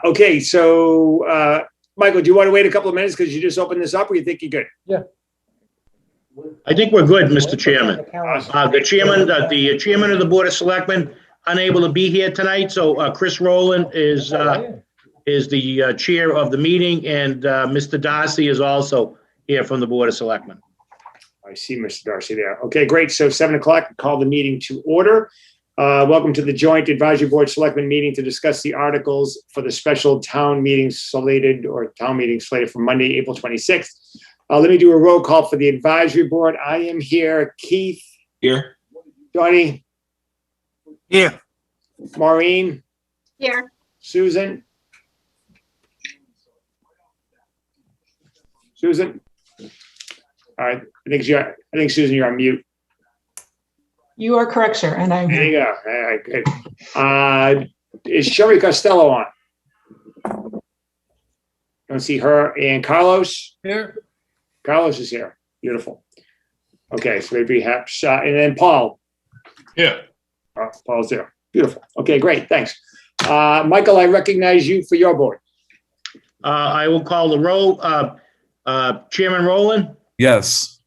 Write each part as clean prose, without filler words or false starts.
Okay, so Michael, do you want to wait a couple of minutes because you just opened this up, or you think you're good? Yeah. I think we're good, Mr. Chairman. Awesome. The chairman of the Board of Selectmen unable to be here tonight, so Chris Rowland is the chair of the meeting, and Mr. Darcy is also here from the Board of Selectmen. I see Mr. Darcy there. Okay, great. So 7 o'clock, call the meeting to order. Welcome to the Joint Advisory Board Selectmen meeting to discuss the articles for the special town meeting slated for Monday, April 26th. Let me do a roll call for the advisory board. I am here. Keith? Here. Johnny? Here. Maureen? Here. Susan? Susan? All right. I think Susan, you're on mute. You are correct, sir. And I'm There here. you go. All right, good. Is Sherry Costello on? Don't see her. And Carlos? Here. Carlos is here. Beautiful. Okay, so maybe perhaps, and then Paul. Yeah. Paul's there. Beautiful. Okay, great. Thanks. Michael, I recognize you for your board. I will call the roll. Chairman Rowland Yes.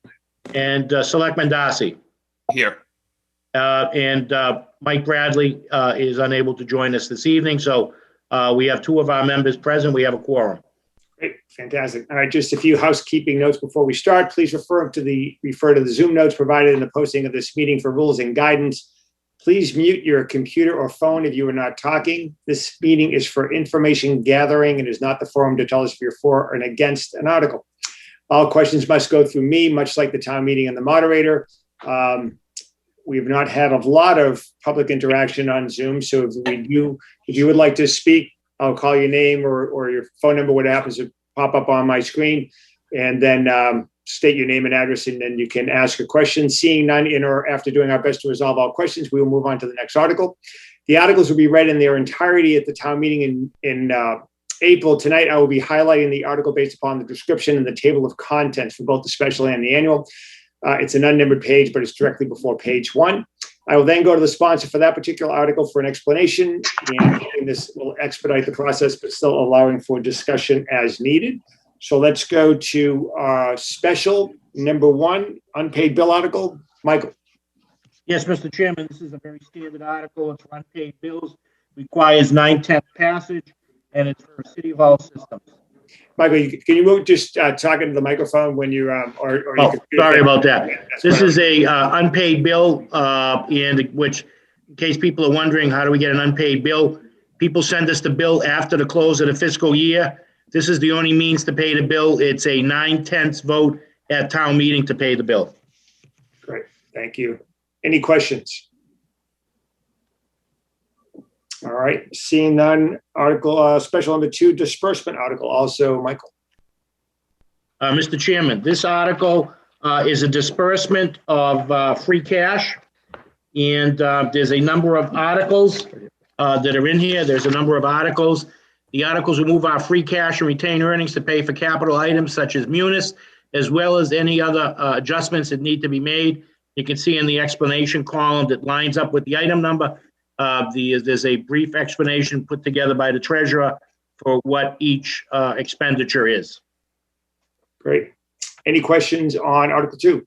and Selectman Darcy. Here. And Mike Bradley is unable to join us this evening, so we have two of our members present. We have a quorum. Great, fantastic. All right, just a few housekeeping notes before we start. Please refer to the Zoom notes provided in the posting of this meeting for rules and guidance. Please mute your computer or phone if you are not talking. This meeting is for information gathering and is not the forum to tell us if you're for or against an article. All questions must go through me, much like the town meeting and the moderator. We've not had a lot of public interaction on Zoom, so if you would like to speak, I'll call your name or your phone number, what happens to pop up on my screen, and then state your name and address, and then you can ask a question. Seeing none in or after doing our best to resolve all questions, we will move on to the next article. The articles will be read in their entirety at the town meeting in April. Tonight, I will be highlighting the article based upon the description and the table of contents for both the special and the annual. It's an unnumbered page, but it's directly before page 1. I will then go to the sponsor for that particular article for an explanation, and this will expedite the process, but still allowing for discussion as needed. So let's go to special number 1, unpaid bill article. Michael. Yes, Mr. Chairman, this is a very standard article. It's for unpaid bills, requires 9/10 passage, and it's for City Hall systems. Michael, can you move just talking to the microphone when you Sorry about that. This is a unpaid bill, and which, in case people are wondering, how do we get an unpaid bill? People send us the bill after the close of the fiscal year. This is the only means to pay the bill. It's a 9/10 vote at town meeting to pay the bill. Great, thank you. Any questions? All right, seeing none, article special number 2, disbursement article. Also, Michael. Mr. Chairman, this article is a disbursement of free cash, and there's a number of articles that are in here. There's a number of articles. The articles will move our free cash and retained earnings to pay for capital items such as munis, as well as any other adjustments that need to be made. You can see in the explanation column that lines up with the item number. There's a brief explanation put together by the treasurer for what each expenditure is. Great. Any questions on Article 2?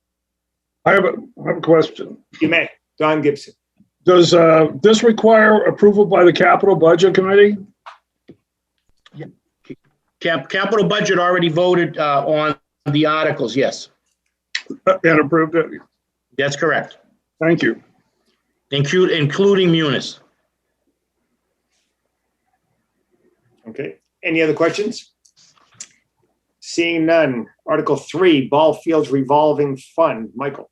I have a question. You may. Don Gibson. Does this require approval by the capital budget committee? Capital budget already voted on the articles, yes. And approved it? That's correct. Thank you. Including munis. Okay. Any other questions? Seeing none. Article 3, ball fields revolving fund. Michael.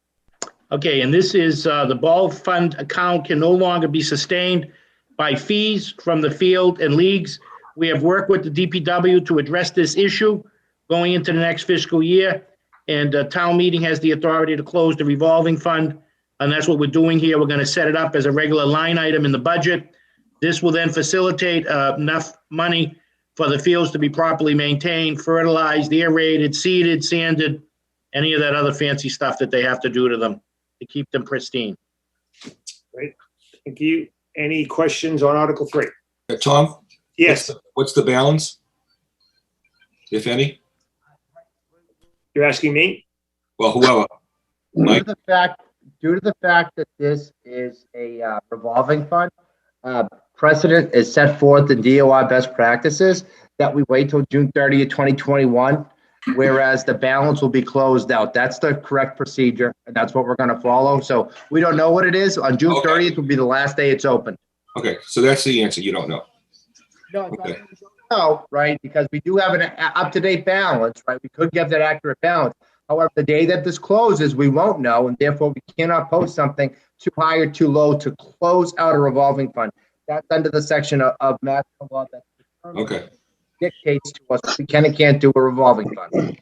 Okay, and this is the ball fund account can no longer be sustained by fees from the field and leagues. We have worked with the DPW to address this issue going into the next fiscal year, and town meeting has the authority to close the revolving fund, and that's what we're doing here. We're going to set it up as a regular line item in the budget. This will then facilitate enough money for the fields to be properly maintained, fertilized, aerated, seeded, sanded, any of that other fancy stuff that they have to do to them to keep them pristine. Great. Thank you. Any questions on Article 3? Tom? Yes, What's the balance? If any? you're asking me? Well, whoever. Mike? Due to the fact that this is a revolving fund, precedent is set forth in DOR best practices that we wait till June 30th, 2021, whereas the balance will be closed out. That's the correct procedure, and that's what we're going to follow. So we don't know what it is. On June Okay. 30th will be the last day it's open. Okay, so that's the answer. You don't know. No, Okay. no, right? Because we do have an up-to-date balance, right? We could get that accurate balance. However, the day that this closes, we won't know, and therefore we cannot post something too high or too low to close out a revolving fund. That's under the section of Mass law that Okay. dictates to us we can and can't do a revolving fund.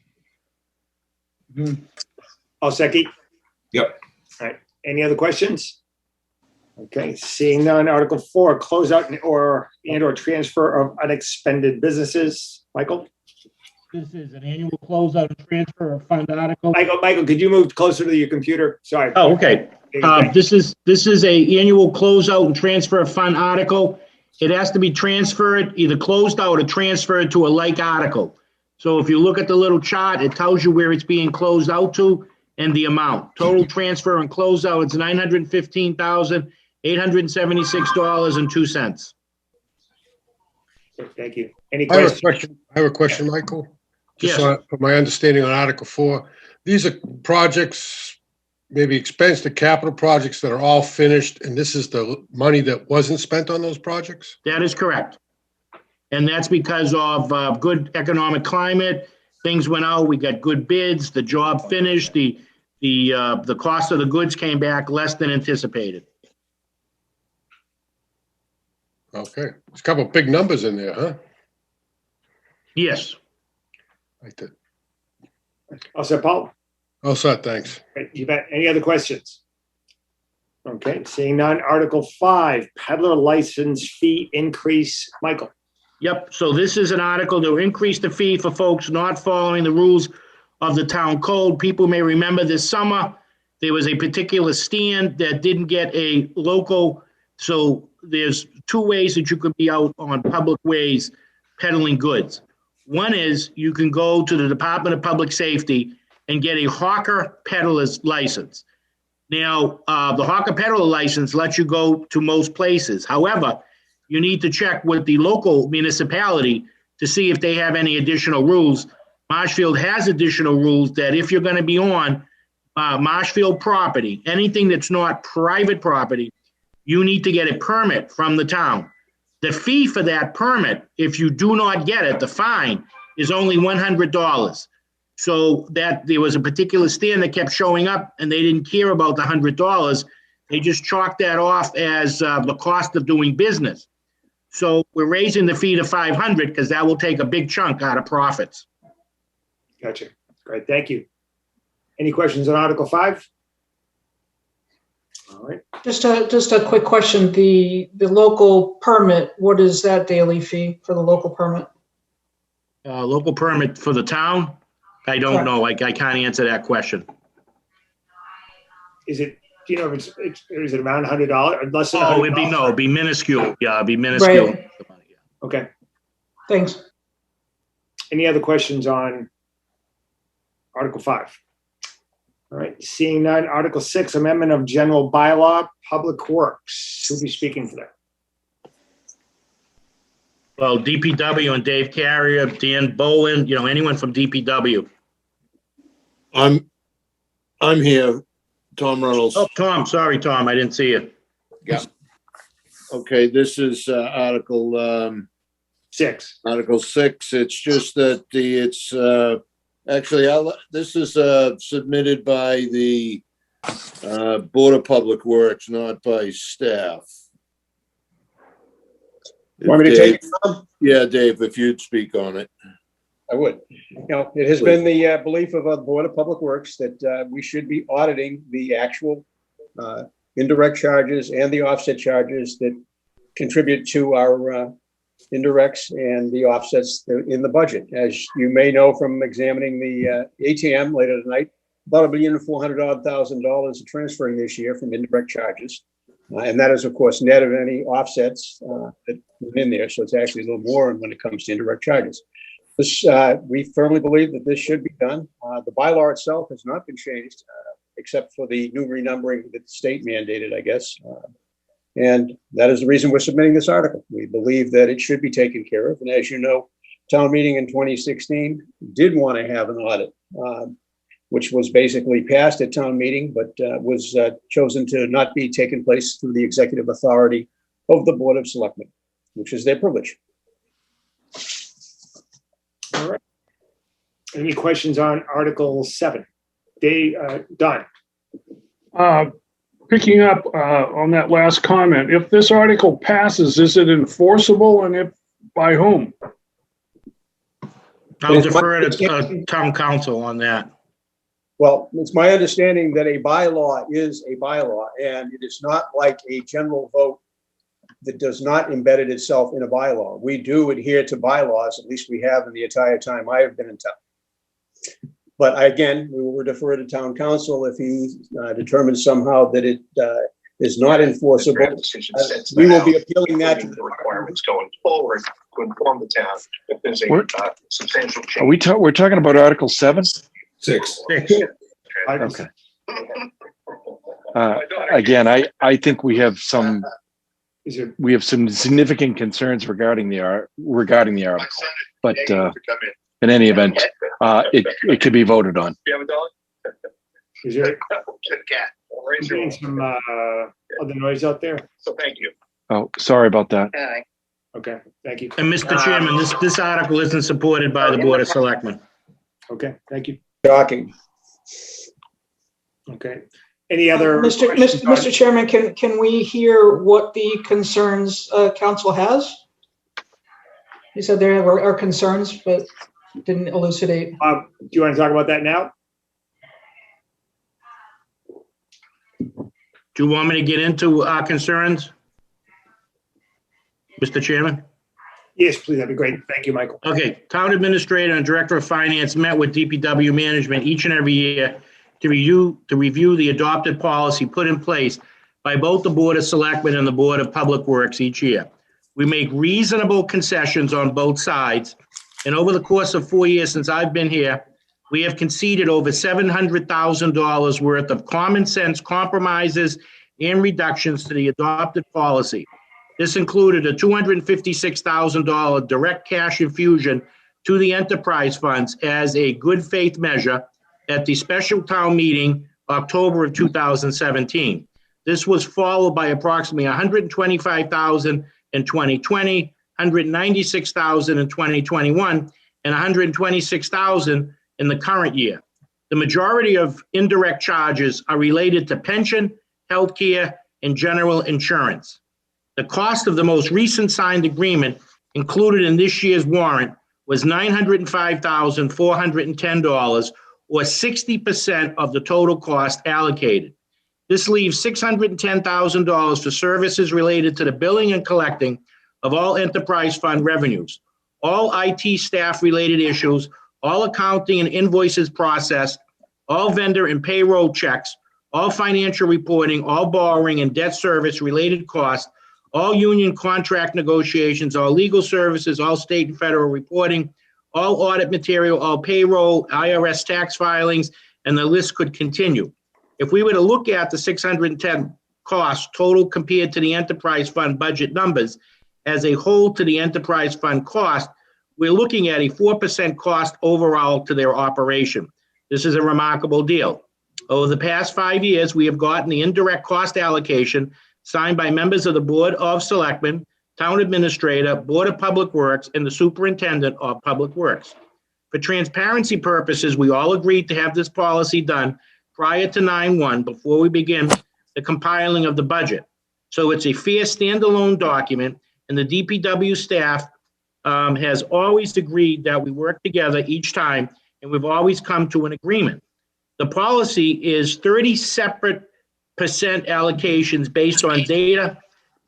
Alseki? Yep. All right. Any other questions? Okay, seeing none. Article 4, close out or transfer of unexpended businesses. Michael? This is an annual closeout and transfer of fund article. Michael, could you move closer to your computer? Sorry. Oh, okay. This is a annual closeout and transfer of fund article. It has to be transferred, either closed out or transferred to a like article. So if you look at the little chart, it tells you where it's being closed out to and the amount. Total transfer and closeout, it's $915,876.02. Thank you. Any I have a questions? question. I have a question, Michael. Just Yes. for my understanding on Article 4, these are projects, maybe expense to capital projects that are all finished, and this is the money that wasn't spent on those projects? That is correct. And that's because of good economic climate. Things went out, we got good bids, the job finished, the cost of the goods came back less than anticipated. Okay, there's a couple of big numbers in there, huh? Yes. Like that. Also, Paul? Oh, so thanks. Great, you bet. Any other questions? Okay, seeing none. Article 5, peddler license fee increase. Michael? Yep, so this is an article to increase the fee for folks not following the rules of the town code. People may remember this summer, there was a particular stand that didn't get a local, so there's two ways that you could be out on public ways peddling goods. One is you can go to the Department of Public Safety and get a hawker peddler's license. Now, the hawker peddler license lets you go to most places. However, you need to check with the local municipality to see if they have any additional rules. Marshfield has additional rules that if you're going to be on Marshfield property, anything that's not private property, you need to get a permit from the town. The fee for that permit, if you do not get it, the fine is only $100. So that there was a particular stand that kept showing up and they didn't care about the $100. They just chalked that off as the cost of doing business. So we're raising the fee to $500 because that will take a big chunk out of profits. Gotcha. Great, thank you. Any questions on Article 5? All right. Just a quick question. The local permit, what is that daily fee for the local permit? Local permit for the town? I don't know. I can't answer that question. Is it, do you know if is it around $100 or less than $100? Oh, it'd be minuscule. Yeah, it'd be minuscule. Right. Okay. Thanks. Any other questions on Article 5? All right, seeing none. Article 6, amendment of general bylaw, Public Works. Who'll be speaking for that? Well, DPW and Dave Carrier, Dan Bowen, anyone from DPW. I'm here, Tom Reynolds. Oh, Tom, sorry, Tom, I didn't see you. Okay, this is Article 6. Article 6. It's just that this is submitted by the Board of Public Works, not by staff. Want me to take it, Tom? Yeah, Dave, if you'd speak on it. I would. It has been the belief of the Board of Public Works that we should be auditing the actual indirect charges and the offset charges that contribute to our indirects and the offsets in the budget. As you may know from examining the ATM later tonight, about $1,400,000 of transferring this year from indirect charges. And that is, of course, net of any offsets that went in there. So it's actually a little more when it comes to indirect charges. This, we firmly believe that this should be done. The bylaw itself has not been changed, except for the new renumbering that the state mandated, I guess. And that is the reason we're submitting this article. We believe that it should be taken care of. And as you know, town meeting in 2016 did want to have an audit, which was basically passed at town meeting, but was chosen to not be taken place through the executive authority of the Board of Selectmen, which is their privilege. All right. Any questions on Article 7? Don? Picking up on that last comment, if this article passes, is it enforceable, and if by whom? I'll defer to town council on that. Well, it's my understanding that a bylaw is a bylaw, and it is not like a general vote that does not embed it itself in a bylaw. We do adhere to bylaws, at least we have in the entire time I have been in town. But again, we will defer to town council if he determines somehow that it is not enforceable. We will be appealing that to the requirements going forward to inform the town if there's a substantial change. We're talking about Article 7? 6. Okay. Again, I think we have some significant concerns regarding the article, but in any event, it could be voted on. You have a dog? Is there Cat. getting some other noise out there? So thank you. Oh, sorry about that. Okay, thank you. And Mr. Chairman, this article isn't supported by the Board of Selectmen. Okay, thank you. Shocking. Okay. Any other? questions on- Mr. Chairman, can we hear what the concerns council has? You said there are concerns, but didn't elucidate. Do you want to talk about that now? Do you want me to get into our concerns? Mr. Chairman? Yes, please. That'd be great. Thank you, Michael. Okay, Town Administrator and Director of Finance met with DPW management each and every year to review the adopted policy put in place by both the Board of Selectmen and the Board of Public Works each year. We make reasonable concessions on both sides, and over the course of 4 years since I've been here, we have conceded over $700,000 worth of common sense compromises and reductions to the adopted policy. This included a $256,000 direct cash infusion to the enterprise funds as a good faith measure at the special town meeting, October of 2017. This was followed by approximately $125,000 in 2020, $196,000 in 2021, and $126,000 in the current year. The majority of indirect charges are related to pension, healthcare, and general insurance. The cost of the most recent signed agreement included in this year's warrant was $905,410, or 60% of the total cost allocated. This leaves $610,000 for services related to the billing and collecting of all enterprise fund revenues, all IT staff related issues, all accounting and invoices processed, all vendor and payroll checks, all financial reporting, all borrowing and debt service related costs, all union contract negotiations, all legal services, all state and federal reporting, all audit material, all payroll, IRS tax filings, and the list could continue. If we were to look at the 610 costs total compared to the enterprise fund budget numbers as a whole to the enterprise fund cost, we're looking at a 4% cost overall to their operation. This is a remarkable deal. Over the past 5 years, we have gotten the indirect cost allocation signed by members of the Board of Selectmen, Town Administrator, Board of Public Works, and the Superintendent of Public Works. For transparency purposes, we all agreed to have this policy done prior to 9/1 before we begin the compiling of the budget. So it's a fair standalone document, and the DPW staff has always agreed that we work together each time, and we've always come to an agreement. The policy is 30 separate percent allocations based on data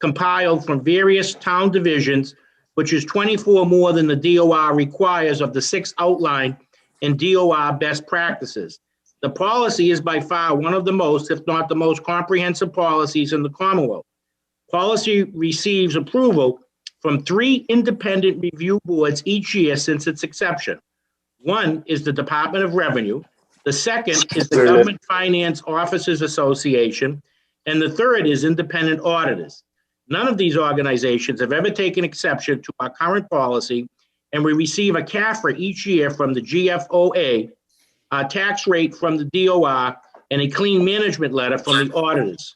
compiled from various town divisions, which is 24 more than the DOR requires of the 6 outlined in DOR best practices. The policy is by far one of the most, if not the most comprehensive policies in the Commonwealth. Policy receives approval from 3 independent review boards each year since its inception. One is the Department of Revenue, the second is the Government Finance Officers Association, and the third is independent auditors. None of these organizations have ever taken exception to our current policy, and we receive a CAFR each year from the GFOA, a tax rate from the DOR, and a clean management letter from the auditors.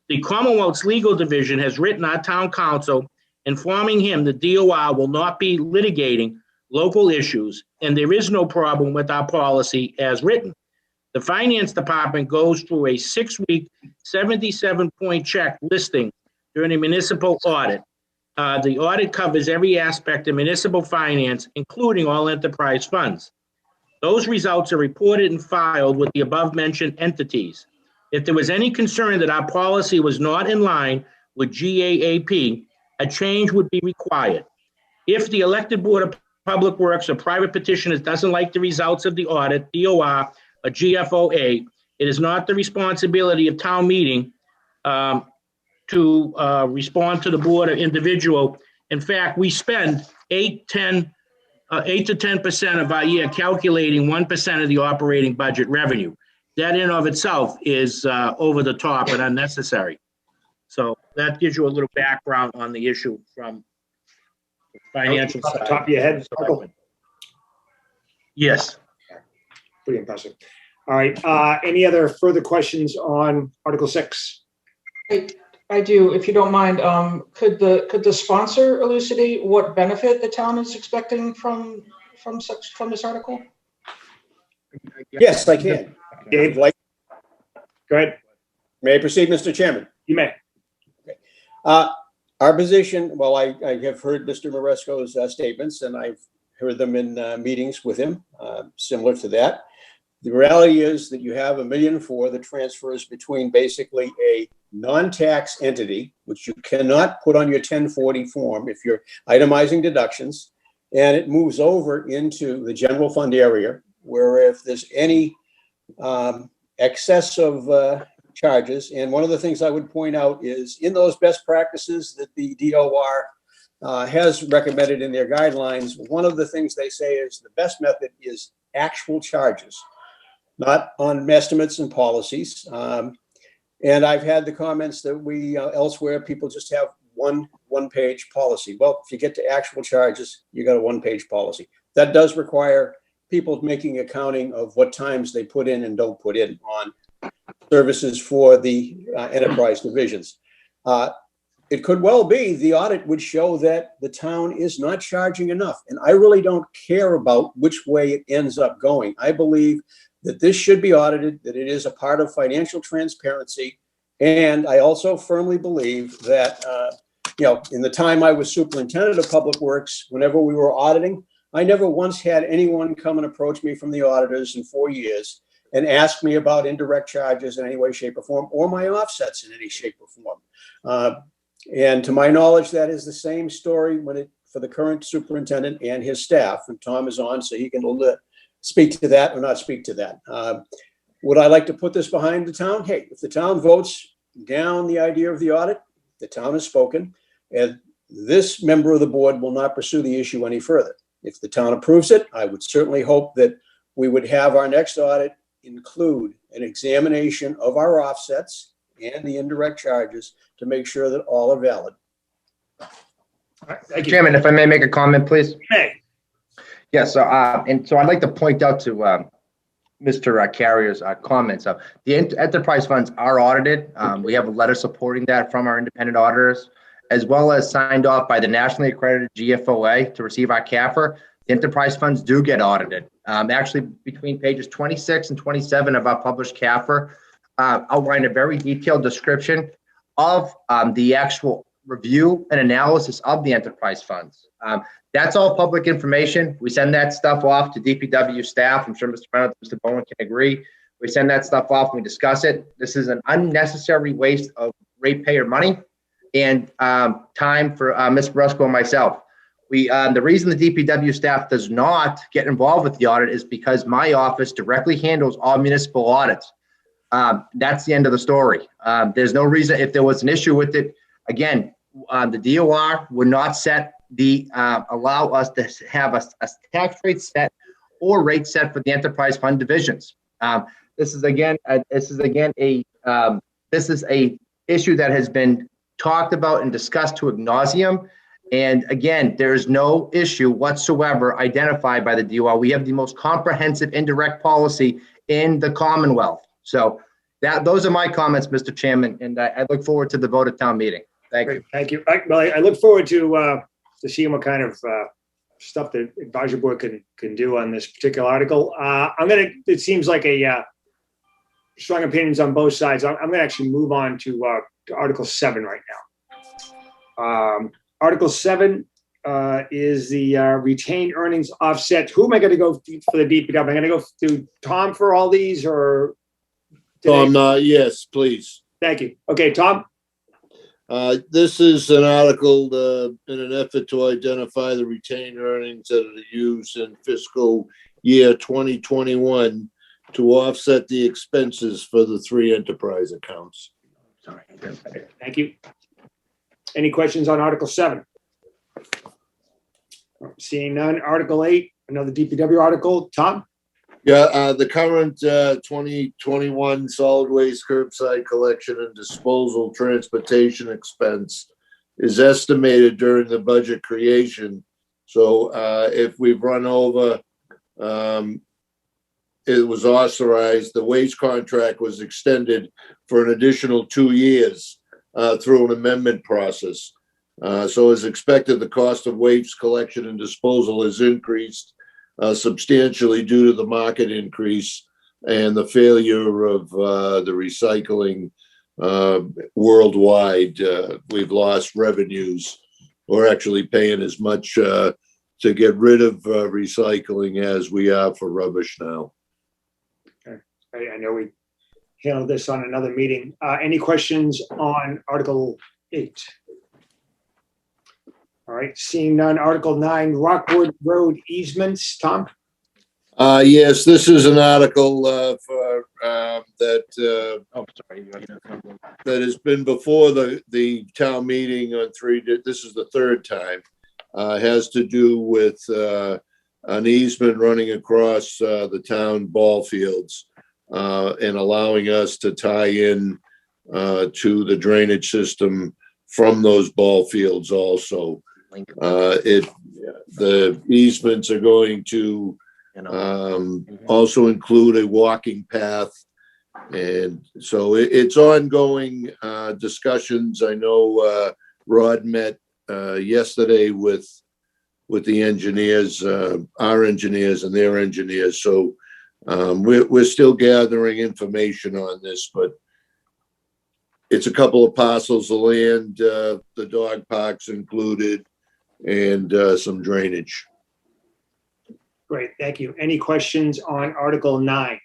The Commonwealth's legal division has written our town council informing him the DOR will not be litigating local issues, and there is no problem with our policy as written. The finance department goes through a 6-week, 77-point check listing during a municipal audit. The audit covers every aspect of municipal finance, including all enterprise funds. Those results are reported and filed with the above-mentioned entities. If there was any concern that our policy was not in line with GAAP, a change would be required. If the elected Board of Public Works or private petitioners doesn't like the results of the audit, DOR, or GFOA, it is not the responsibility of town meeting to respond to the board or individual. In fact, we spend 8 to 10% of our year calculating 1% of the operating budget revenue. That in and of itself is over the top and unnecessary. So that gives you a little background on the issue from the financial Off the side. top of your head, Michael? Yes. Pretty impressive. All right, any other further questions on Article 6? I do, if you don't mind. Could the sponsor elucidate what benefit the town is expecting from this article? Yes, I can. Dave, Like, go ahead. may I proceed, Mr. Chairman? You may. Our position, well, I have heard Mr. Maresco's statements, and I've heard them in meetings with him, similar to that. The reality is that you have $1.4 million that transfers between basically a non-tax entity, which you cannot put on your 1040 form if you're itemizing deductions, and it moves over into the general fund area, where if there's any excess of charges, and one of the things I would point out is in those best practices that the DOR has recommended in their guidelines, one of the things they say is the best method is actual charges, not on estimates and policies. And I've had the comments that we elsewhere, people just have one-page policy. Well, if you get to actual charges, you got a one-page policy. That does require people making accounting of what times they put in and don't put in on services for the enterprise divisions. It could well be the audit would show that the town is not charging enough. And I really don't care about which way it ends up going. I believe that this should be audited, that it is a part of financial transparency. And I also firmly believe that, in the time I was superintendent of public works, whenever we were auditing, I never once had anyone come and approach me from the auditors in 4 years and ask me about indirect charges in any way, shape, or form, or my offsets in any shape or form. And to my knowledge, that is the same story for the current superintendent and his staff. And Tom is on, so he can speak to that or not speak to that. Would I like to put this behind the town? Hey, if the town votes down the idea of the audit, the town has spoken, and this member of the board will not pursue the issue any further. If the town approves it, I would certainly hope that we would have our next audit include an examination of our offsets and the indirect charges to make sure that all are valid. All right, thank you. Chairman, if I may make a comment, please. You may. Yes, so I'd like to point out to Mr. Carrier's comments. The enterprise funds are audited. We have a letter supporting that from our independent auditors, as well as signed off by the nationally accredited GFOA to receive our CAFR. The enterprise funds do get audited. Actually, between pages 26 and 27 of our published CAFR, outline a very detailed description of the actual review and analysis of the enterprise funds. That's all public information. We send that stuff off to DPW staff. I'm sure Mr. Reynolds, Mr. Bowen can agree. We send that stuff off and we discuss it. This is an unnecessary waste of ratepayer money and time for Ms. Brusco and myself. The reason the DPW staff does not get involved with the audit is because my office directly handles all municipal audits. That's the end of the story. There's no reason, if there was an issue with it, again, the DOR would not set allow us to have a tax rate set or rate set for the enterprise fund divisions. This is a issue that has been talked about and discussed to ad nauseum. And again, there is no issue whatsoever identified by the DOR. We have the most comprehensive indirect policy in the Commonwealth. So those are my comments, Mr. Chairman, and I look forward to the vote at town meeting. Thank you. Thank you. I look forward to seeing what kind of stuff the advisory board can do on this particular article. It seems like a strong opinions on both sides. I'm gonna actually move on to Article 7 right now. Article 7 is the retained earnings offset. Who am I gonna go for the DPW? Am I gonna go to Tom for all these, or? Tom, yes, please. Thank you. Okay, Tom? This is an article in an effort to identify the retained earnings that are used in fiscal year 2021 to offset the expenses for the 3 enterprise accounts. Sorry. Thank you. Any questions on Article 7? Seeing none. Article 8, another DPW article. Tom? Yeah, the current 2021 solid waste curbside collection and disposal transportation expense is estimated during the budget creation. So if we've run over, it was authorized, the waste contract was extended for an additional 2 years through an amendment process. So as expected, the cost of waste collection and disposal has increased substantially due to the market increase and the failure of the recycling worldwide. We've lost revenues. We're actually paying as much to get rid of recycling as we are for rubbish now. Okay. I know we handled this on another meeting. Any questions on Article 8? All right, seeing none. Article 9, Rockwood Road easements. Tom? Yes, this is an article that has been before the town meeting on this is the 3rd time. Has to do with an easement running across the town ball fields and allowing us to tie in to the drainage system from those ball fields also. The easements are going to also include a walking path. And so it's ongoing discussions. I know Rod met yesterday with the engineers, our engineers and their engineers. So we're still gathering information on this, but it's a couple of parcels of land, the dog parks included, and some drainage. Great, thank you. Any questions on Article 9?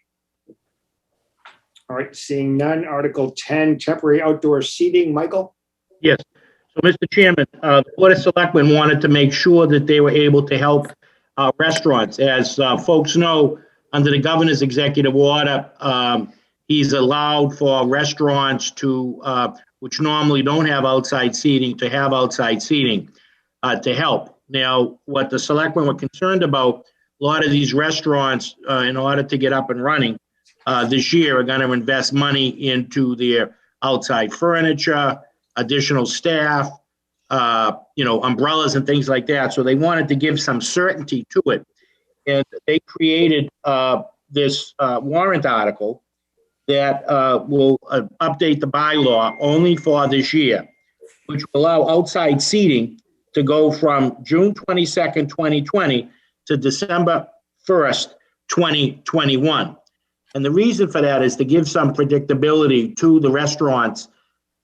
All right, seeing none. Article 10, temporary outdoor seating. Michael? Yes. So, Mr. Chairman, the Board of Selectmen wanted to make sure that they were able to help restaurants. As folks know, under the governor's executive order, he's allowed for restaurants to, which normally don't have outside seating, to have outside seating to help. Now, what the selectmen were concerned about, a lot of these restaurants, in order to get up and running this year, are going to invest money into their outside furniture, additional staff, umbrellas and things like that. So they wanted to give some certainty to it. And they created this warrant article that will update the bylaw only for this year, which will allow outside seating to go from June 22nd, 2020 to December 1st, 2021. And the reason for that is to give some predictability to the restaurants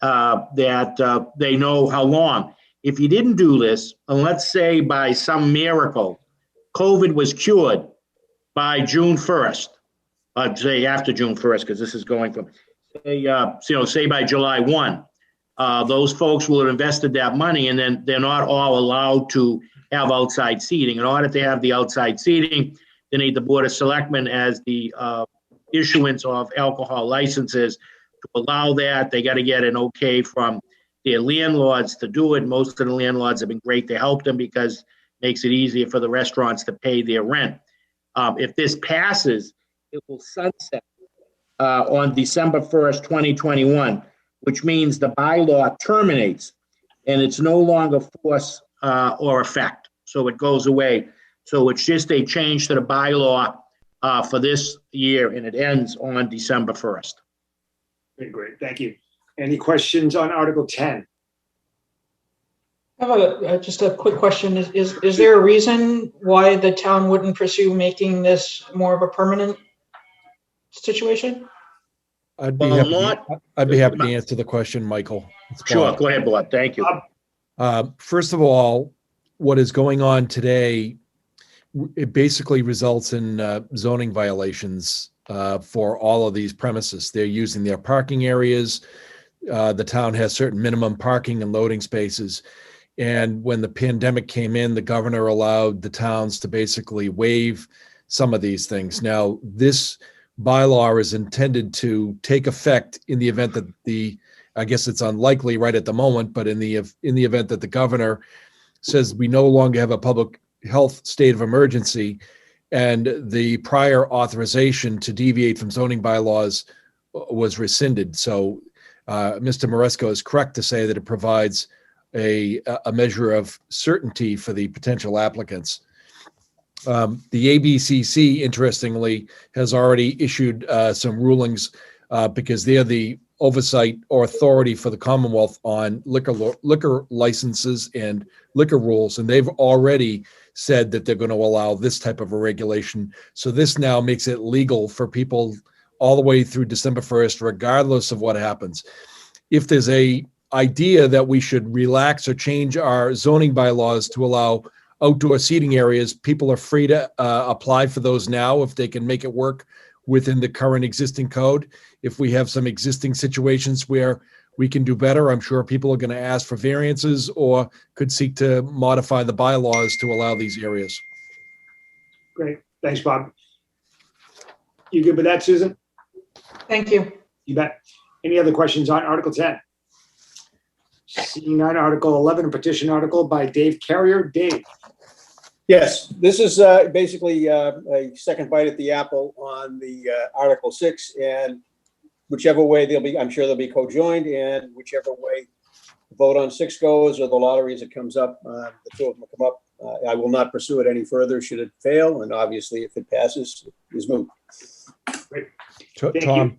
that they know how long. If you didn't do this, and let's say by some miracle, COVID was cured by June 1st, I'd say after June 1st, because this is going from, say by July 1, those folks will have invested that money, and then they're not all allowed to have outside seating. In order to have the outside seating, they need the Board of Selectmen as the issuance of alcohol licenses. To allow that, they got to get an okay from their landlords to do it. Most of the landlords have been great to help them because it makes it easier for the restaurants to pay their rent. If this passes, it will sunset on December 1st, 2021, which means the bylaw terminates and it's no longer force or effect. So it goes away. So it's just a change to the bylaw for this year, and it ends on December 1st. Okay, great, thank you. Any questions on Article 10? I have just a quick question. Is there a reason why the town wouldn't pursue making this more of a permanent situation? I'd be Well, happy to answer the question, Michael. It's Sure, Bob. go ahead, Bob. Thank you. First of all, what is going on today, it basically results in zoning violations for all of these premises. They're using their parking areas. The town has certain minimum parking and loading spaces. And when the pandemic came in, the governor allowed the towns to basically waive some of these things. Now, this bylaw is intended to take effect in the event that I guess it's unlikely right at the moment, but in the event that the governor says we no longer have a public health state of emergency, and the prior authorization to deviate from zoning bylaws was rescinded. So Mr. Maresco is correct to say that it provides a measure of certainty for the potential applicants. The ABCC, interestingly, has already issued some rulings because they're the oversight or authority for the Commonwealth on liquor licenses and liquor rules, and they've already said that they're going to allow this type of a regulation. So this now makes it legal for people all the way through December 1st, regardless of what happens. If there's a idea that we should relax or change our zoning bylaws to allow outdoor seating areas, people are free to apply for those now if they can make it work within the current existing code. If we have some existing situations where we can do better, I'm sure people are going to ask for variances or could seek to modify the bylaws to allow these areas. Great, thanks, Bob. You good with that, Susan? Thank you. You bet. Any other questions on Article 10? Seeing none, Article 11, a petition article by Dave Carrier. Dave. Yes, this is basically a second bite at the apple on the Article 6, and whichever way I'm sure they'll be co-joined, and whichever way the vote on 6 goes or the lottery as it comes up, the two of them will come up. I will not pursue it any further should it fail, and obviously if it passes, it is moved. Great. Tom,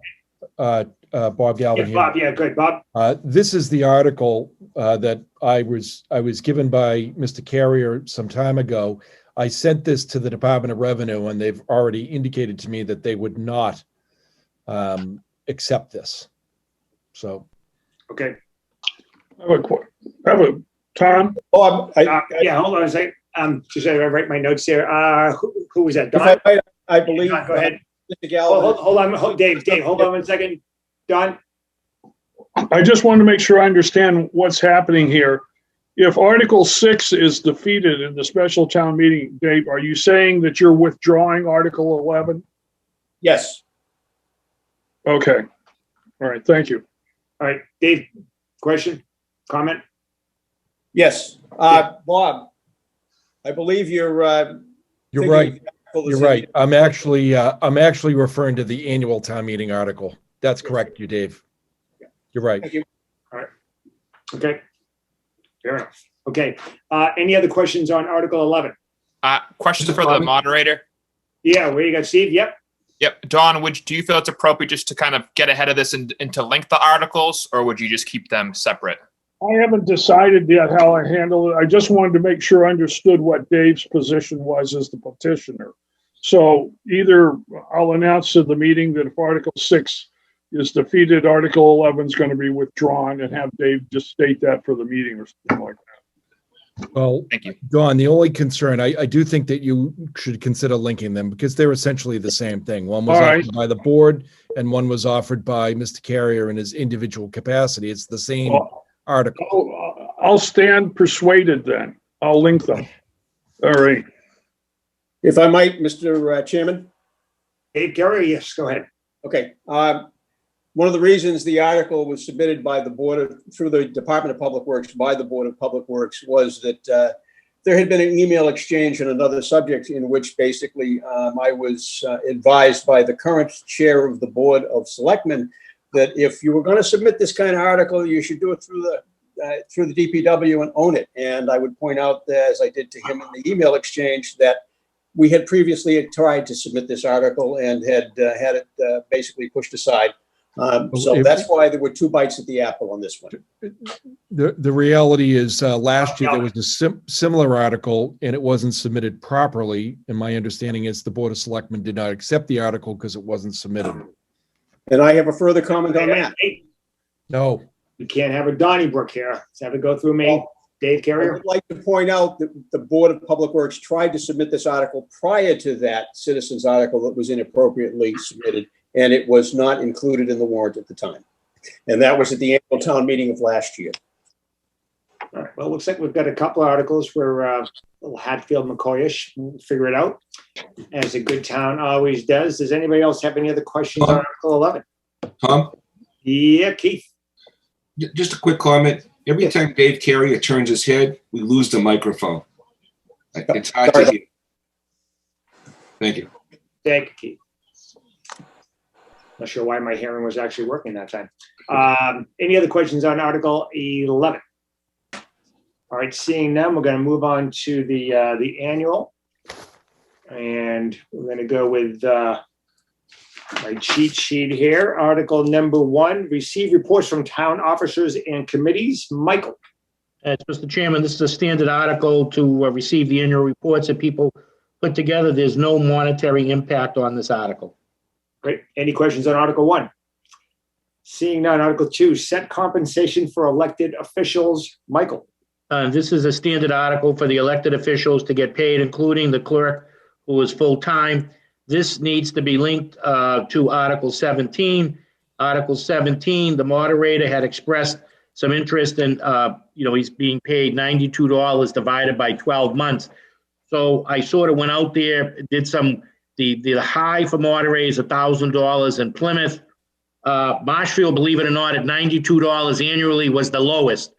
Bob Galvin Yeah, here. Bob, yeah, good. Bob. This is the article that I was given by Mr. Carrier some time ago. I sent this to the Department of Revenue, and they've already indicated to me that they would not accept this. So, Okay. Tom? Oh, yeah, hold on a second. Just I write my notes here. Who was that? Don? I believe. Don, go ahead. Mr. Galvin. Hold on, Dave, hold on 1 second. Don? I just want to make sure I understand what's happening here. If Article 6 is defeated in the special town meeting, Dave, are you saying that you're withdrawing Article 11? Yes. Okay. All right. Thank you. All right, Dave, question, comment? Yes. Bob, I believe you're you're thinking right. for the You're right. I'm actually referring to the annual town meeting article. That's correct, you Dave. You're right. Thank you. All right. Okay. Fair enough. Okay. Any other questions on Article 11? Questions for the moderator? Yeah, where you got Steve? Yep. Yep. Dawn, do you feel it's appropriate just to kind of get ahead of this and to link the articles, or would you just keep them separate? I haven't decided yet how I handle it. I just wanted to make sure I understood what Dave's position was as the petitioner. So either I'll announce to the meeting that if Article 6 is defeated, Article 11 is going to be withdrawn, and have Dave just state that for the meeting or something like that. Well, Thank you. Dawn, the only concern, I do think that you should consider linking them because they're essentially the same thing. One was offered by the board and one was offered by Mr. Carrier in his individual capacity. It's the same article. I'll stand persuaded then. I'll link them. All right. If I might, Mr. Chairman? Dave Gary, yes, go ahead. Okay. One of the reasons the article was submitted by the through the Department of Public Works by the Board of Public Works was that there had been an email exchange on another subject in which basically I was advised by the current chair of the Board of Selectmen that if you were going to submit this kind of article, you should do it through the DPW and own it. And I would point out, as I did to him in the email exchange, that we had previously tried to submit this article and had had it basically pushed aside. So that's why there were two bites at the apple on this one. The reality is last year there was a similar article and it wasn't submitted properly. And my understanding is the Board of Selectmen did not accept the article because it wasn't submitted. And I have a further comment on that. No. We can't have a Donnybrook here. Let's have it go through me. Dave I Carrier. would like to point out that the Board of Public Works tried to submit this article prior to that citizens article that was inappropriately submitted, and it was not included in the warrant at the time. And that was at the annual town meeting of last year. All right. Well, it looks like we've got a couple of articles where a little Hatfield McCoyish. We'll figure it out, as a good town always does. Does anybody else have any other questions on Article 11? Tom, Yeah, Keith. just a quick comment. Every time Dave Carrier turns his head, we lose the microphone. It's hard to hear. Thank you. Thank you, Keith. Not sure why my hearing was actually working that time. Any other questions on Article 11? All right, seeing none, we're going to move on to the annual. And we're going to go with my cheat sheet here. Article number 1, receive reports from town officers and committees. Michael. Mr. Chairman, this is a standard article to receive the annual reports that people put together. There's no monetary impact on this article. Great. Any questions on Article 1? Seeing none. Article 2, set compensation for elected officials. Michael. This is a standard article for the elected officials to get paid, including the clerk, who is full-time. This needs to be linked to Article 17. Article 17, the moderator had expressed some interest in, he's being paid $92 divided by 12 months. So I sort of went out there, did the high for moderators, $1,000 in Plymouth. Marshfield, believe it or not, at $92 annually was the lowest.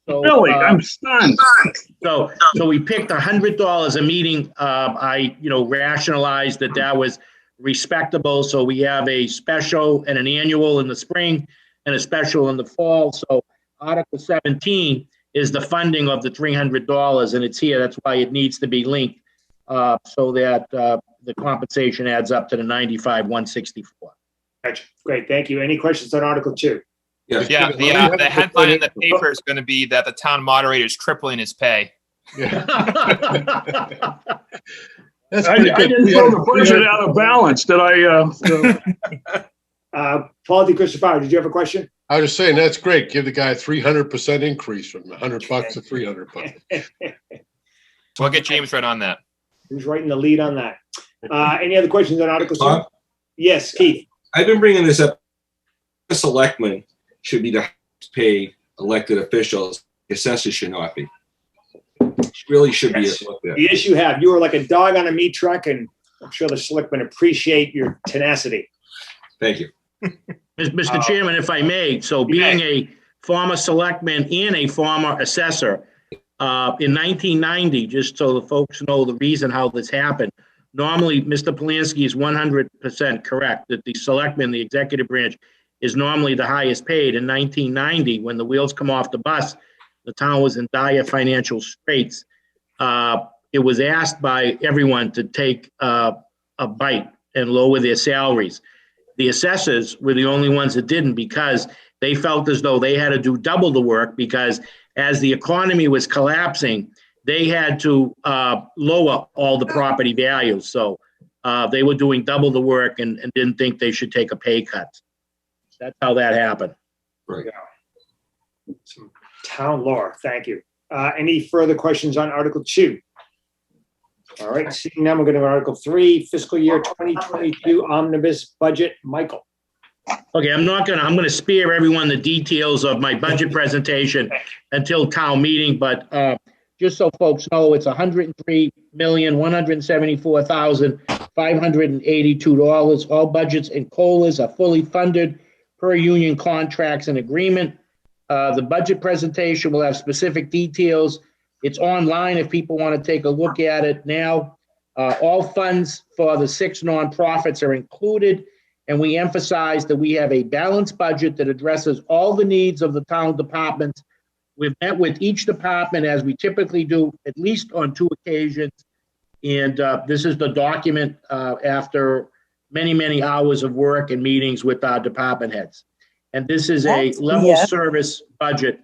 So, Really? I'm stunned. So we picked $100 a meeting. I rationalized that was respectable. So we have a special and an annual in the spring and a special in the fall. So Article 17 is the funding of the $300, and it's here. That's why it needs to be linked so that the compensation adds up to the $95,164. Gotcha. Great. Thank you. Any questions on Article 2? Yeah, the headline in the paper is going to be that the town moderator is tripling his pay. Yeah. I didn't throw the budget out of balance, did I? Paul DeCristofaro, did you have a question? I was just saying, that's great. Give the guy a 300% increase from $100 to $300. So I'll get James right on that. Who's writing the lead on that? Any other questions on Article 2? Tom? Yes, Keith. I've been bringing this up. The selectmen should be the pay elected officials. Assessors should not be. Really should be looked at. Yes, you have. You are like a dog on a meat truck, and I'm sure the selectmen appreciate your tenacity. Thank you. Mr. Chairman, if I may, so being a former selectman and a former assessor, in 1990, just so the folks know the reason how this happened, normally Mr. Polanski is 100% correct that the selectman, the executive branch, is normally the highest paid. In 1990, when the wheels come off the bus, the town was in dire financial straits. It was asked by everyone to take a bite and lower their salaries. The assessors were the only ones that didn't, because they felt as though they had to do double the work, because as the economy was collapsing, they had to lower all the property values. So they were doing double the work and didn't think they should take a pay cut. That's how that happened. Right. Some town lore. Thank you. Any further questions on Article 2? All right. Seeing none, we're going to Article 3, fiscal year 2022 omnibus budget. Michael. Okay, I'm going to spare everyone the details of my budget presentation until town meeting, but just so folks know, it's $103,174,582. All budgets and COLAs are fully funded per union contracts and agreement. The budget presentation will have specific details. It's online if people want to take a look at it now. All funds for the 6 nonprofits are included, and we emphasize that we have a balanced budget that addresses all the needs of the town departments. We've met with each department, as we typically do, at least on 2 occasions. And this is the document after many, many hours of work and meetings with our department heads. And this is a level service budget,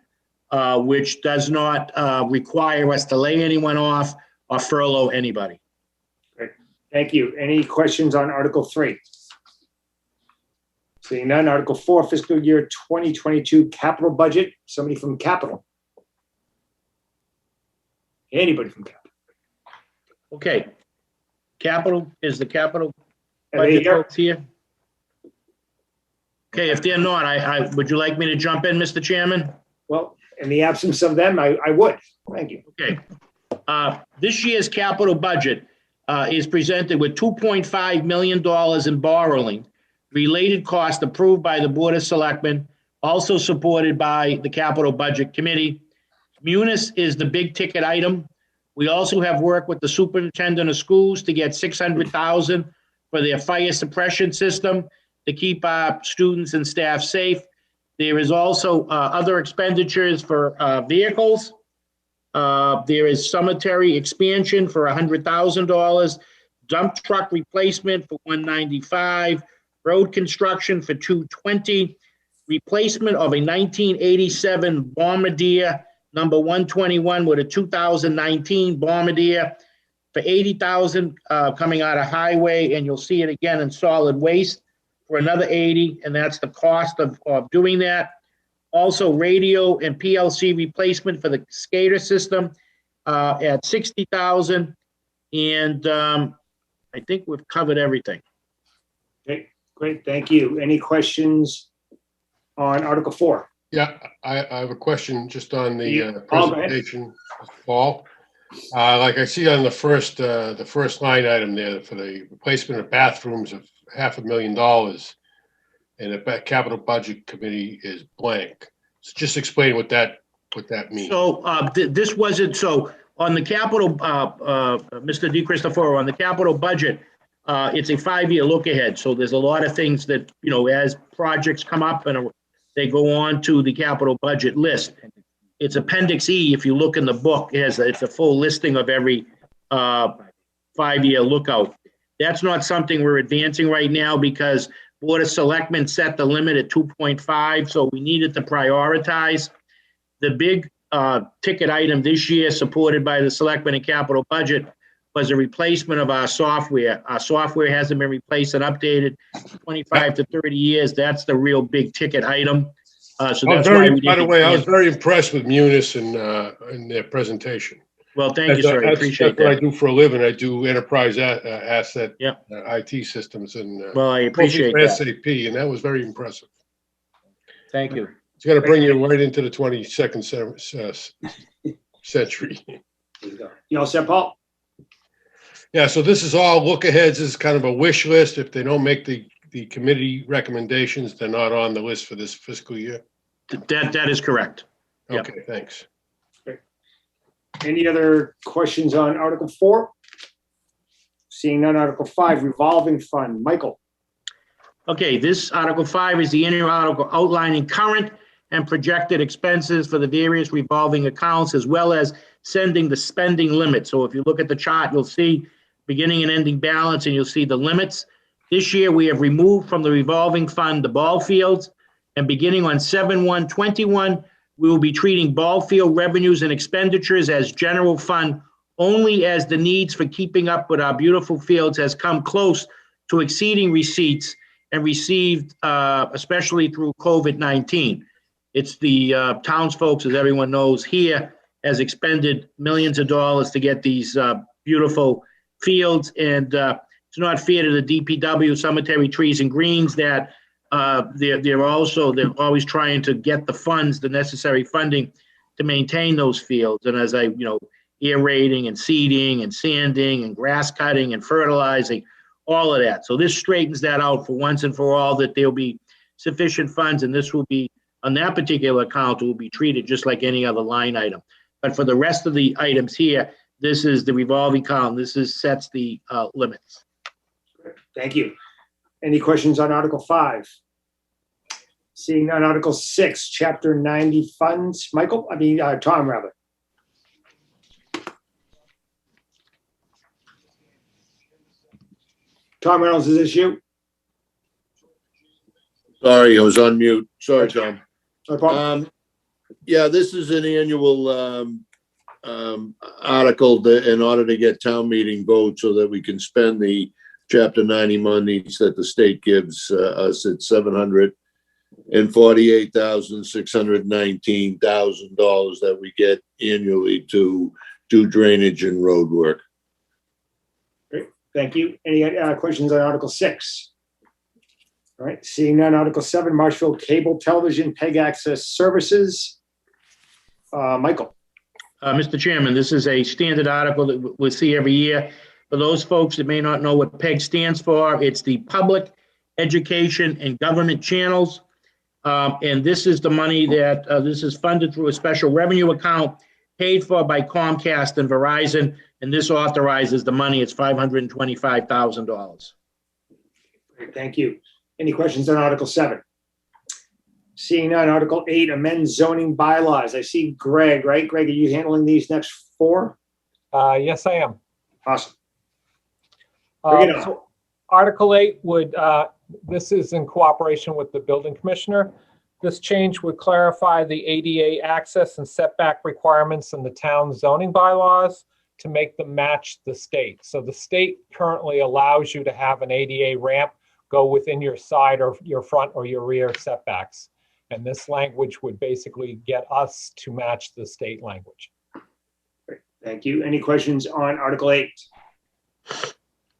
which does not require us to lay anyone off or furlough anybody. Great. Thank you. Any questions on Article 3? Seeing none. Article 4, fiscal year 2022 capital budget. Somebody from capital. Anybody from capital? Okay. Capital, is the capital There you budget go. folks here? Okay, if they're not, would you like me to jump in, Mr. Chairman? Well, in the absence of them, I would. Thank you. Okay. This year's capital budget is presented with $2.5 million in borrowing related cost approved by the Board of Selectmen, also supported by the Capital Budget Committee. Munis is the big ticket item. We also have worked with the superintendent of schools to get $600,000 for their fire suppression system to keep our students and staff safe. There is also other expenditures for vehicles. There is cemetery expansion for $100,000, dump truck replacement for $195,000, road construction for $220,000, replacement of a 1987 Bombardier number 121 with a 2019 Bombardier for $80,000 coming out of highway, and you'll see it again in solid waste for another $80,000, and that's the cost of doing that. Also, radio and PLC replacement for the SCADA system at $60,000, and I think we've covered everything. Okay, great. Thank you. Any questions on Article 4? Yeah, I have a question just on the Paul, go ahead. presentation, Paul. Like I see on the first line item there for the replacement of bathrooms of $500,000, and the capital budget committee is blank. So just explain what that means. So this wasn't, so on the capital, Mr. DeCristoforo, on the capital budget, it's a 5-year look ahead. So there's a lot of things that, as projects come up and they go on to the capital budget list. It's Appendix E. If you look in the book, it's a full listing of every 5-year lookout. That's not something we're advancing right now because Board of Selectmen set the limit at 2.5, so we needed to prioritize. The big ticket item this year, supported by the Selectmen and capital budget, was a replacement of our software. Our software hasn't been replaced and updated 25 to 30 years. That's the real big ticket item. So that's why we did. By the way, I was very impressed with Munis and their presentation. Well, thank you, sir. I appreciate that's what I that. do for a living. I do enterprise asset Yep. IT systems and Well, I appreciate mostly for that. SAP, and that was very impressive. Thank you. It's going to bring you right into the 22nd century. You all set, Paul? Yeah, so this is all look aheads. This is kind of a wish list. If they don't make the committee recommendations, they're not on the list for this fiscal year. That is correct. Yep. Okay, thanks. Any other questions on Article 4? Seeing none. Article 5, revolving fund. Michael. Okay, this Article 5 is the annual article outlining current and projected expenses for the various revolving accounts, as well as sending the spending limit. So if you look at the chart, you'll see beginning and ending balance, and you'll see the limits. This year, we have removed from the revolving fund the ball fields, and beginning on 7/1/21, we will be treating ball field revenues and expenditures as general fund only as the needs for keeping up with our beautiful fields has come close to exceeding receipts and received, especially through COVID-19. It's the townsfolk, as everyone knows here, has expended millions of dollars to get these beautiful fields, and it's not fair to the DPW, Cemetery, Trees and Greens, that they're always trying to get the funds, the necessary funding to maintain those fields. And as I aerating and seeding and sanding and grass cutting and fertilizing, all of that. So this straightens that out for once and for all, that there'll be sufficient funds, and this will be, on that particular account, it will be treated just like any other line item. But for the rest of the items here, this is the revolving account. This sets the limits. Thank you. Any questions on Article 5? Seeing none, Article 6, Chapter 90 funds. Tom, rather. Tom Reynolds, is this you? Sorry, I was on mute. Sorry, Tom. No problem. Yeah, this is an annual article in order to get town meeting vote so that we can spend the Chapter 90 monies that the state gives us at $748,619,000 that we get annually to do drainage and road work. Great, thank you. Any questions on Article 6? All right, seeing none, Article 7, Marshfield Cable Television PEG Access Services. Michael. Mr. Chairman, this is a standard article that we'll see every year. For those folks that may not know what PEG stands for, it's the Public Education and Government Channels. And this is the money that this is funded through a special revenue account paid for by Comcast and Verizon. And this authorizes the money. It's $525,000. Great, thank you. Any questions on Article 7? Seeing none, Article 8, amend zoning bylaws. I see Greg, right? Greg, are you handling these next 4? Yes, I am. Awesome. Bring it on. So Article 8 would, this is in cooperation with the building commissioner. This change would clarify the ADA access and setback requirements in the town zoning bylaws to make them match the state. So the state currently allows you to have an ADA ramp go within your side or your front or your rear setbacks. And this language would basically get us to match the state language. Great. Thank you. Any questions on Article 8?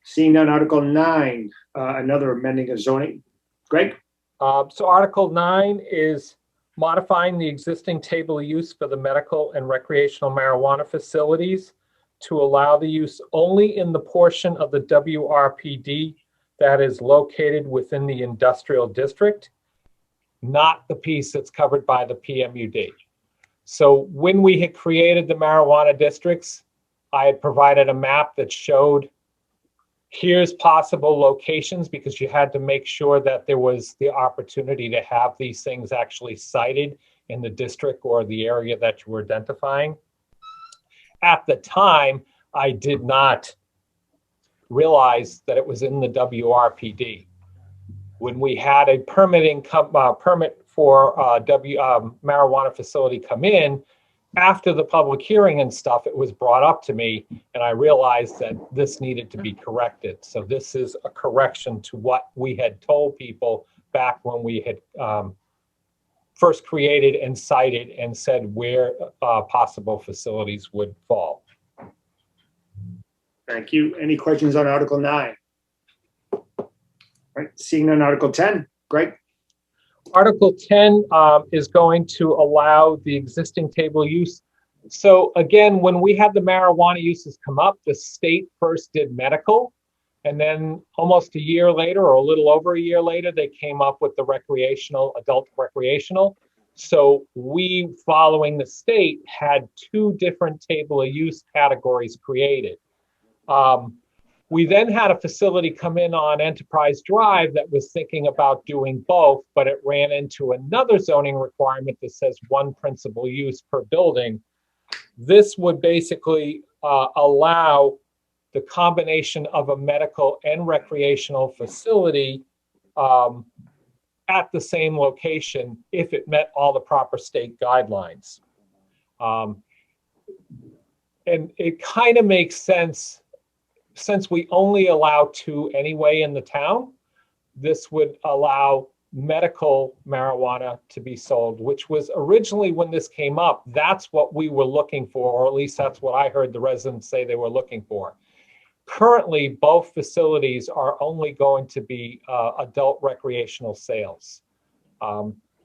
Seeing none, Article 9, another amending of zoning. Greg? So Article 9 is modifying the existing table of use for the medical and recreational marijuana facilities to allow the use only in the portion of the WRPD that is located within the industrial district, not the piece that's covered by the PMUD. So when we had created the marijuana districts, I had provided a map that showed here's possible locations, because you had to make sure that there was the opportunity to have these things actually cited in the district or the area that you were identifying. At the time, I did not realize that it was in the WRPD. When we had a permit for marijuana facility come in, after the public hearing and stuff, it was brought up to me, and I realized that this needed to be corrected. So this is a correction to what we had told people back when we had first created and cited and said where possible facilities would fall. Thank you. Any questions on Article 9? All right, seeing none, Article 10. Greg? Article 10 is going to allow the existing table use. So again, when we had the marijuana uses come up, the state first did medical, and then almost a year later, or a little over a year later, they came up with the recreational, adult recreational. So we, following the state, had 2 different table of use categories created. We then had a facility come in on Enterprise Drive that was thinking about doing both, but it ran into another zoning requirement that says 1 principal use per building. This would basically allow the combination of a medical and recreational facility at the same location if it met all the proper state guidelines. And it kind of makes sense. Since we only allow 2 anyway in the town, this would allow medical marijuana to be sold, which was originally, when this came up, that's what we were looking for, or at least that's what I heard the residents say they were looking for. Currently, both facilities are only going to be adult recreational sales.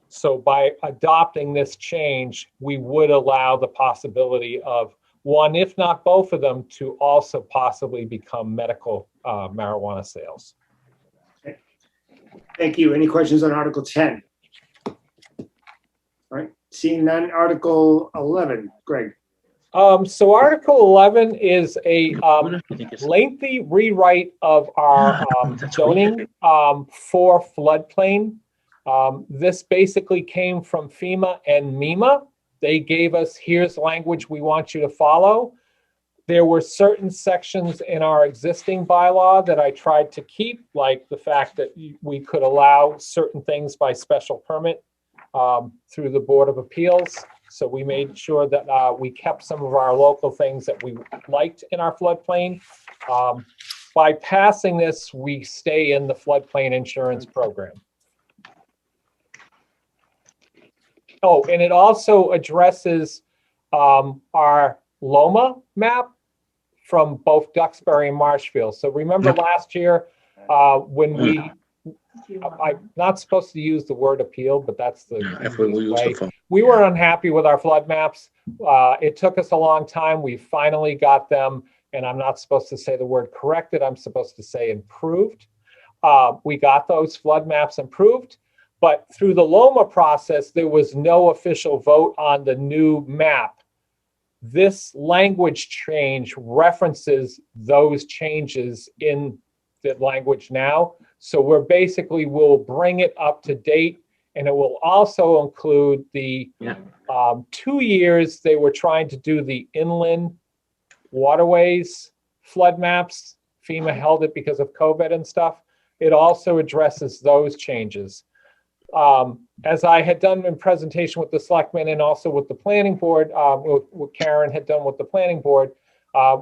So by adopting this change, we would allow the possibility of one, if not both of them, to also possibly become medical marijuana sales. Thank you. Any questions on Article 10? All right, seeing none, Article 11, Greg. So Article 11 is a lengthy rewrite of our zoning for floodplain. This basically came from FEMA and MEMA. They gave us, here's language we want you to follow. There were certain sections in our existing bylaw that I tried to keep, like the fact that we could allow certain things by special permit through the Board of Appeals. So we made sure that we kept some of our local things that we liked in our floodplain. By passing this, we stay in the floodplain insurance program. Oh, and it also addresses our Loma map from both Duxbury and Marshfield. So remember last year when I'm not supposed to use the word appeal, but that's the way. We were unhappy with our flood maps. It took us a long time. We finally got them, and I'm not supposed to say the word corrected. I'm supposed to say improved. We got those flood maps improved, but through the Loma process, there was no official vote on the new map. This language change references those changes in the language now. So we'll bring it up to date, and it will also include the 2 years they were trying to do the inland waterways flood maps. FEMA held it because of COVID and stuff. It also addresses those changes. As I had done in presentation with the selectmen and also with the planning board, what Karen had done with the planning board,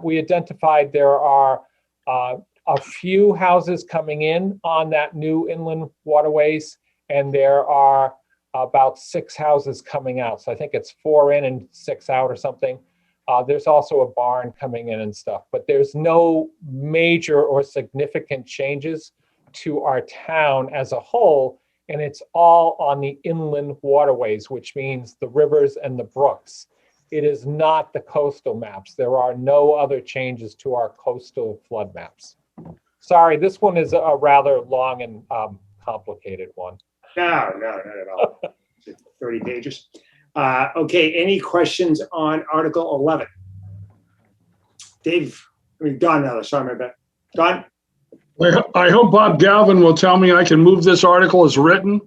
we identified there are a few houses coming in on that new inland waterways, and there are about 6 houses coming out. So I think it's 4 in and 6 out or something. There's also a barn coming in and stuff, but there's no major or significant changes to our town as a whole. And it's all on the inland waterways, which means the rivers and the brooks. It is not the coastal maps. There are no other changes to our coastal flood maps. Sorry, this one is a rather long and complicated one. No, not at all. 30 pages. Okay, any questions on Article 11? Dave, Don, now, sorry, my bad. Don? I hope Bob Galvin will tell me I can move this article as written.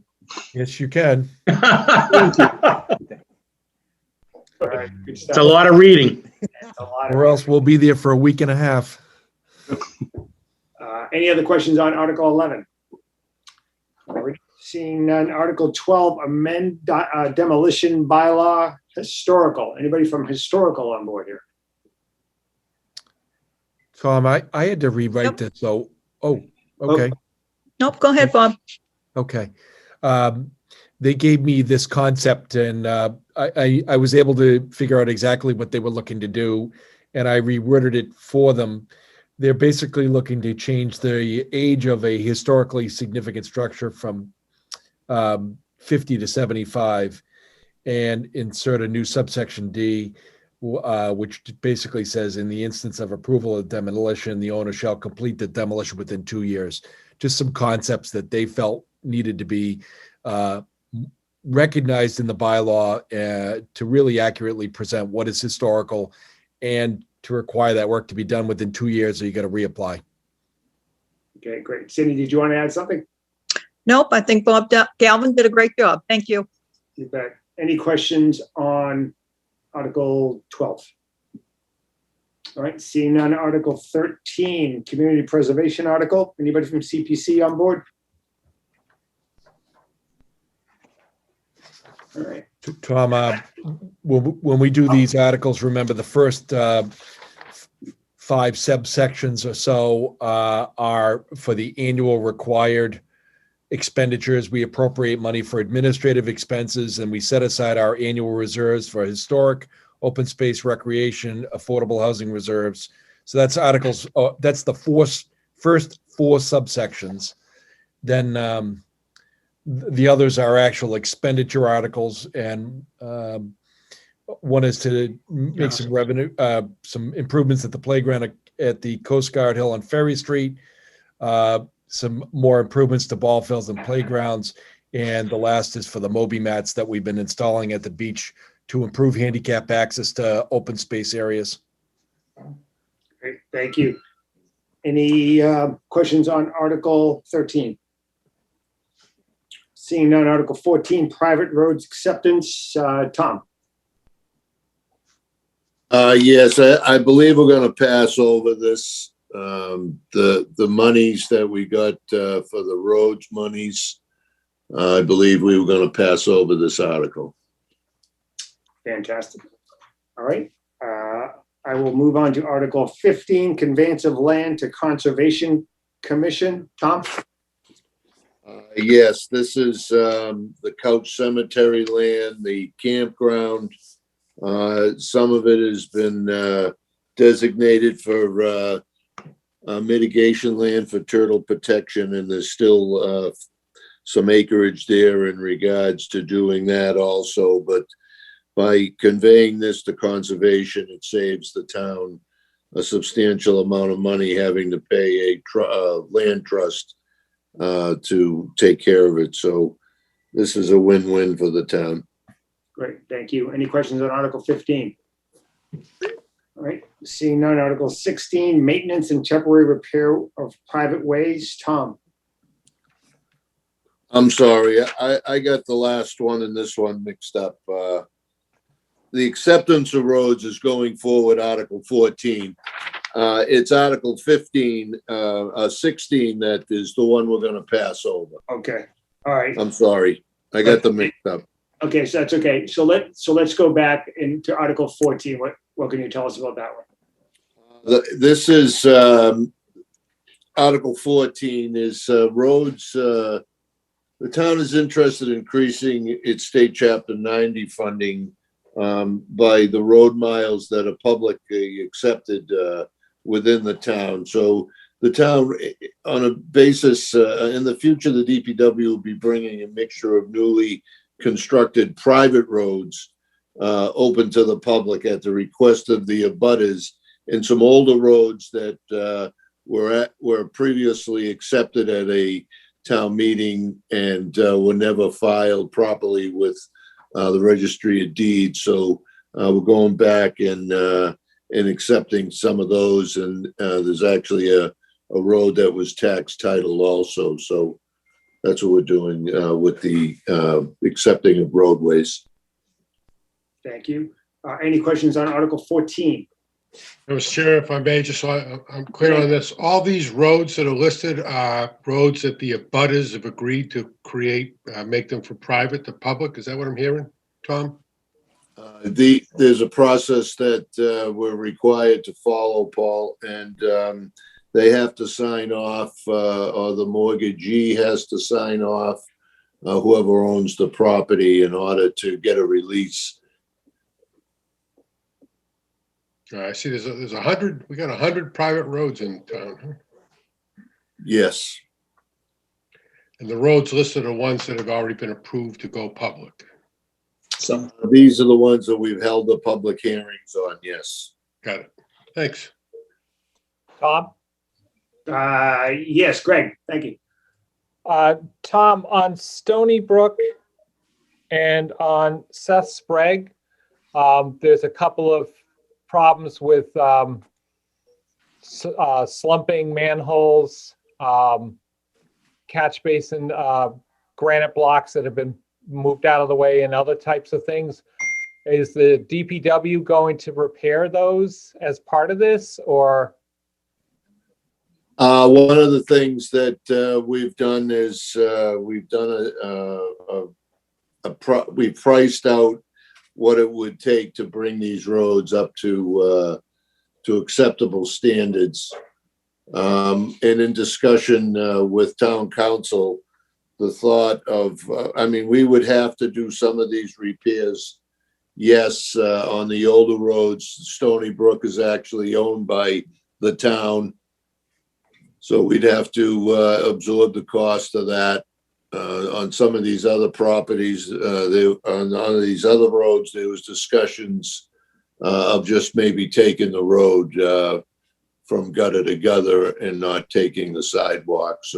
Yes, you can. Thank you. All right, good stuff. It's a lot of reading. Or else we'll be there for a week and a half. Any other questions on Article 11? We're seeing none. Article 12, amend demolition bylaw historical. Anybody from historical on board here? Tom, I had to rewrite this, so, okay. Nope, go ahead, Bob. Okay. They gave me this concept, and I was able to figure out exactly what they were looking to do, and I reworded it for them. They're basically looking to change the age of a historically significant structure from 50 to 75 and insert a new subsection D, which basically says, in the instance of approval of demolition, the owner shall complete the demolition within 2 years. Just some concepts that they felt needed to be recognized in the bylaw to really accurately present what is historical, and to require that work to be done within 2 years, or you got to reapply. Okay, great. Cindy, did you want to add something? Nope, I think Bob Galvin did a great job. Thank you. You bet. Any questions on Article 12? All right, seeing none. Article 13, community preservation article. Anybody from CPC on board? All right. Tom, when we do these articles, remember the first 5 subsections or so are for the annual required expenditures. We appropriate money for administrative expenses, and we set aside our annual reserves for historic, open space, recreation, affordable housing reserves. So that's articles, that's the first 4 subsections. Then the others are actual expenditure articles, and One is to make some revenue, some improvements at the playground at the Coast Guard Hill on Ferry Street, some more improvements to ball fields and playgrounds. And the last is for the Moby mats that we've been installing at the beach to improve handicap access to open space areas. Great, thank you. Any questions on Article 13? Seeing none, Article 14, private roads acceptance. Tom? Yes, I believe we're going to pass over this, the monies that we got for the roads monies. I believe we were going to pass over this article. Fantastic. All right. I will move on to Article 15, conveyance of land to Conservation Commission. Tom? Yes, this is the Couch Cemetery land, the campground. Some of it has been designated for mitigation land for turtle protection, and there's still some acreage there in regards to doing that also. But by conveying this to conservation, it saves the town a substantial amount of money having to pay a land trust to take care of it. So this is a win-win for the town. Great, thank you. Any questions on Article 15? All right, seeing none, Article 16, maintenance and temporary repair of private ways. Tom? I'm sorry, I got the last one and this one mixed up. The acceptance of roads is going forward, Article 14. It's Article 15, 16 that is the one we're going to pass over. Okay, all right. I'm sorry, I got them mixed up. Okay, so that's okay. So let's go back into Article 14. What can you tell us about that one? This is Article 14 is roads. The town is interested in increasing its state chapter 90 funding by the road miles that are publicly accepted within the town. So the town, on a basis, in the future, the DPW will be bringing a mixture of newly constructed private roads open to the public at the request of the abutters, and some older roads that were previously accepted at a town meeting and were never filed properly with the Registry of Deeds. So we're going back and accepting some of those, and there's actually a road that was tax titled also. So that's what we're doing with the accepting of roadways. Thank you. Any questions on Article 14? Mr. Chair, if I may, just so I'm clear on this, all these roads that are listed are roads that the abutters have agreed to create, make them from private to public. Is that what I'm hearing, Tom? There's a process that we're required to follow, Paul, and they have to sign off, or the mortgagee has to sign off, whoever owns the property, in order to get a release. I see there's 100, we got 100 private roads in town. Huh? Yes. And the roads listed are ones that have already been approved to go public. So these are the ones that we've held the public hearings on, yes. Got it. Thanks. Tom? Yes, Greg, thank you. Tom, on Stony Brook and on Seth Sprague, there's a couple of problems with slumping manholes, catch basin, granite blocks that have been moved out of the way, and other types of things. Is the DPW going to repair those as part of this, or? One of the things that we've done is we've done we priced out what it would take to bring these roads up to acceptable standards. And in discussion with town council, the thought of, I mean, we would have to do some of these repairs. Yes, on the older roads, Stony Brook is actually owned by the town. So we'd have to absorb the cost of that. on some of these other properties, on these other roads, there was discussions of just maybe taking the road from gutter to gutter and not taking the sidewalks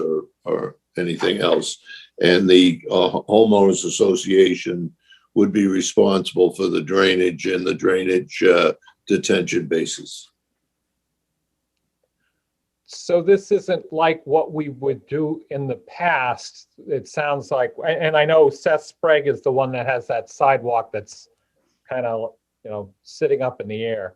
or anything else. And the homeowners association would be responsible for the drainage and the drainage detention bases. So this isn't like what we would do in the past. It sounds like, and I know Seth Sprague is the one that has that sidewalk that's kind of, sitting up in the air.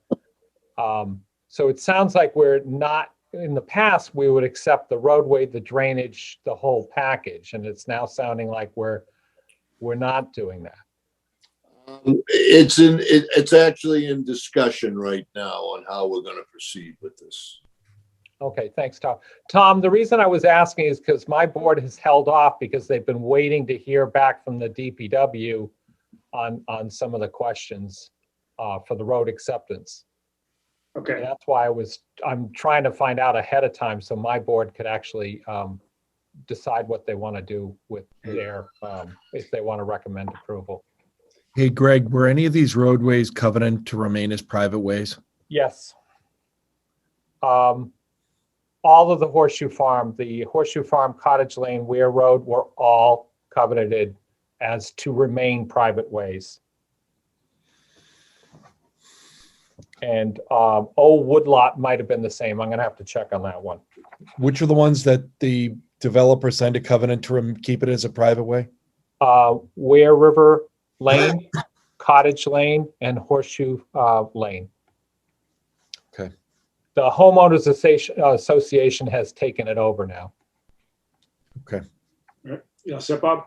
So it sounds like we're not, in the past, we would accept the roadway, the drainage, the whole package. And it's now sounding like we're not doing that. It's actually in discussion right now on how we're going to proceed with this. Okay, thanks, Tom. Tom, the reason I was asking is because my board has held off because they've been waiting to hear back from the DPW on some of the questions for the road acceptance. Okay. And that's why I'm trying to find out ahead of time so my board could actually decide what they want to do with their, if they want to recommend approval. Hey, Greg, were any of these roadways covenant to remain as private ways? Yes. All of the Horseshoe Farm, Cottage Lane, Weir Road were all covenanted as to remain private ways. And Old Woodlot might have been the same. I'm going to have to check on that one. Which are the ones that the developer signed a covenant to keep it as a private way? Weir River Lane, Cottage Lane, and Horseshoe Lane. Okay. The homeowners association has taken it over now. Okay. All right. You all set, Bob?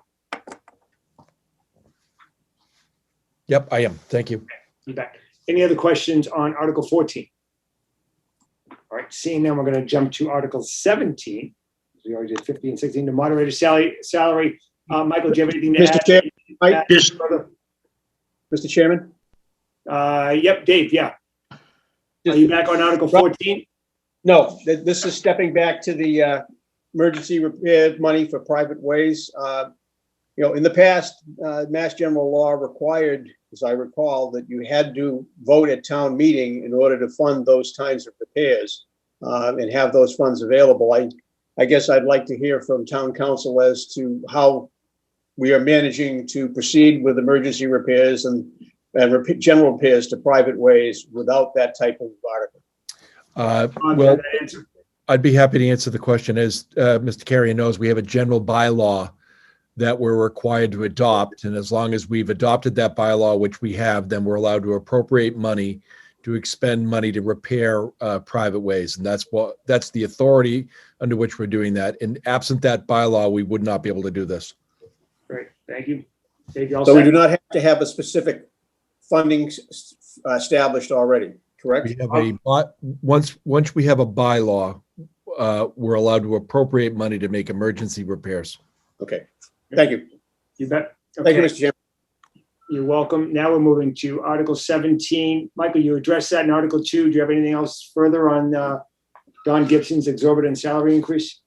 Yep, I am. Thank you. You bet. Any other questions on Article 14? All right, seeing none, we're going to jump to Article 17. We already did 15 and 16. The moderator salary. Michael, do you have anything to add? Mr. Chairman? Yep, Dave, yeah. Are you back on Article 14? No, this is stepping back to the emergency repair money for private ways. In the past, Mass General Law required, as I recall, that you had to vote at town meeting in order to fund those kinds of repairs and have those funds available. I guess I'd like to hear from town council as to how we are managing to proceed with emergency repairs and general repairs to private ways without that type of article. Well, I'd be happy to answer the question. As Mr. Carrier knows, we have a general bylaw that we're required to adopt. And as long as we've adopted that bylaw, which we have, then we're allowed to appropriate money to expend money to repair private ways. And that's the authority under which we're doing that. And absent that bylaw, we would not be able to do this. Great, thank you. Dave, you all So we set? do not have to have a specific funding established already, correct? We have once we have a bylaw, we're allowed to appropriate money to make emergency repairs. Okay, thank you. You bet. Thank you, Okay. Mr. Chairman. You're welcome. Now we're moving to Article 17. Michael, you addressed that in Article 2. Do you have anything else further on Don Gibson's exorbitant salary increase?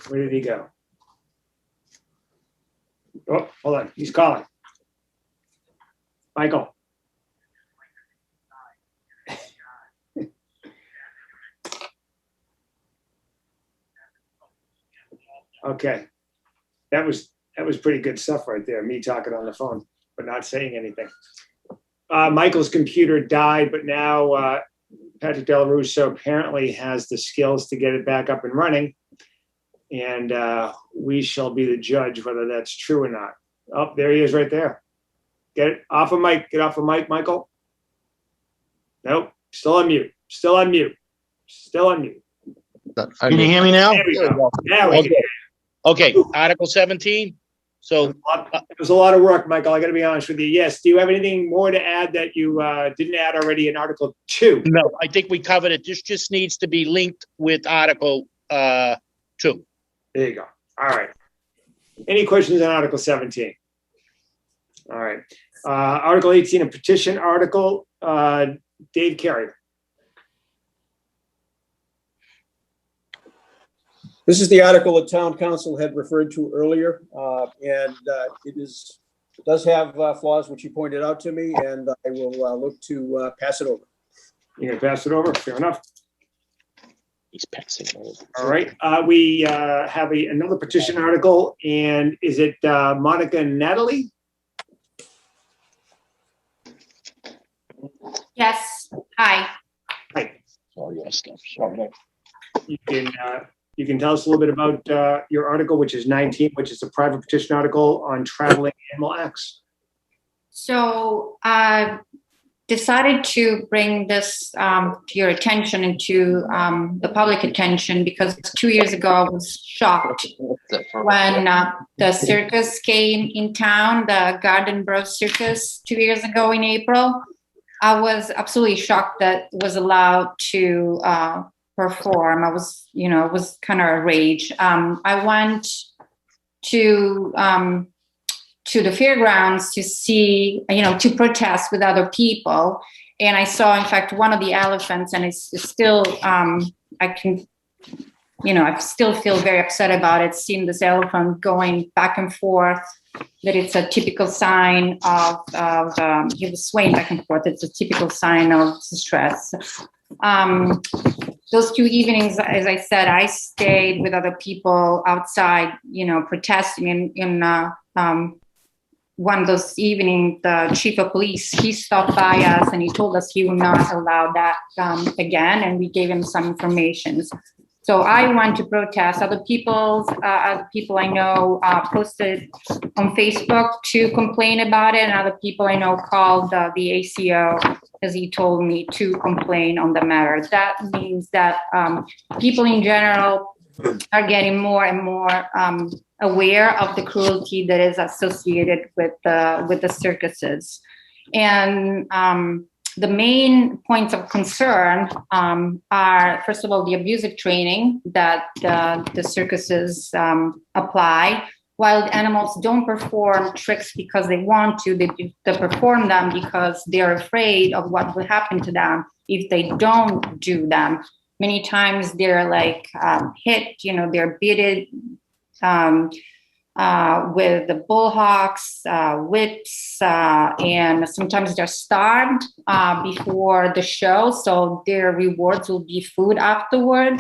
Where did he go? Oh, hold on. He's calling. Michael. Okay. That was pretty good stuff right there. Me talking on the phone, but not saying anything. Michael's computer died, but now Patrick Del Russo apparently has the skills to get it back up and running. And we shall be the judge whether that's true or not. Oh, there he is right there. Get it off of mic. Get off of mic, Michael. Nope. Still on mute. Still on mute. Still on mute. Can you hear me now? There we go. Now we can hear you. Okay, Article 17. So It was a lot of work, Michael. I got to be honest with you. Yes. Do you have anything more to add that you didn't add already in Article 2? no, I think we covered it. This just needs to be linked with Article 2. There you go. All right. Any questions on Article 17? All right. Article 18, a petition article. Dave Carey. This is the article that town council had referred to earlier, and it does have flaws, which he pointed out to me, and I will look to pass it over. You're gonna pass it over? Fair enough. He's passing over. All right. We have another petition article, and is it Monica and Natalie? Yes, hi. Hi. All your stuff. Sorry. You can tell us a little bit about your article, which is 19, which is a private petition article on traveling animal acts. So I decided to bring this to your attention and to the public attention because 2 years ago I was shocked when the circus came in town, the Garden Bros Circus 2 years ago in April. I was absolutely shocked that it was allowed to perform. I was, it was kind of a rage. I went to the fairgrounds to see, to protest with other people. And I saw, in fact, one of the elephants, and it's still, I still feel very upset about it, seeing this elephant going back and forth, that it's a typical sign of he was swaying back and forth. It's a typical sign of stress. Those 2 evenings, as I said, I stayed with other people outside, protesting. In one of those evenings, the chief of police, he stopped by us and he told us he would not allow that again, and we gave him some information. So I went to protest. Other people I know posted on Facebook to complain about it, and other people I know called the ACO, as he told me, to complain on the matter. That means that people in general are getting more and more aware of the cruelty that is associated with the circuses. And the main points of concern are, first of all, the abusive training that the circuses apply. Wild animals don't perform tricks because they want to. They perform them because they're afraid of what will happen to them if they don't do them. Many times they're hit, they're beaten with the bullhawks, whips, and sometimes they're starved before the show, so their rewards will be food afterward.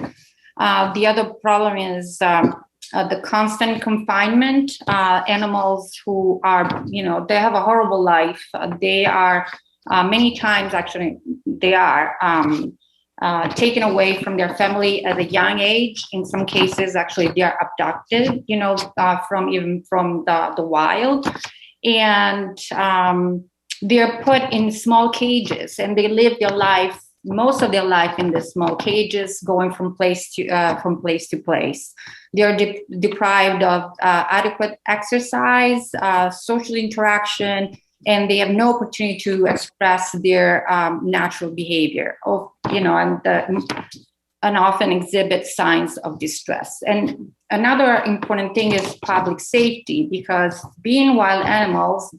The other problem is the constant confinement. Animals who are, they have a horrible life. They are many times, actually, they are taken away from their family at a young age. In some cases, actually, they are abducted, from the wild, and they're put in small cages, and they live their life, most of their life, in the small cages, going from place to place. They are deprived of adequate exercise, social interaction, and they have no opportunity to express their natural behavior, and often exhibit signs of distress. And another important thing is public safety, because being wild animals.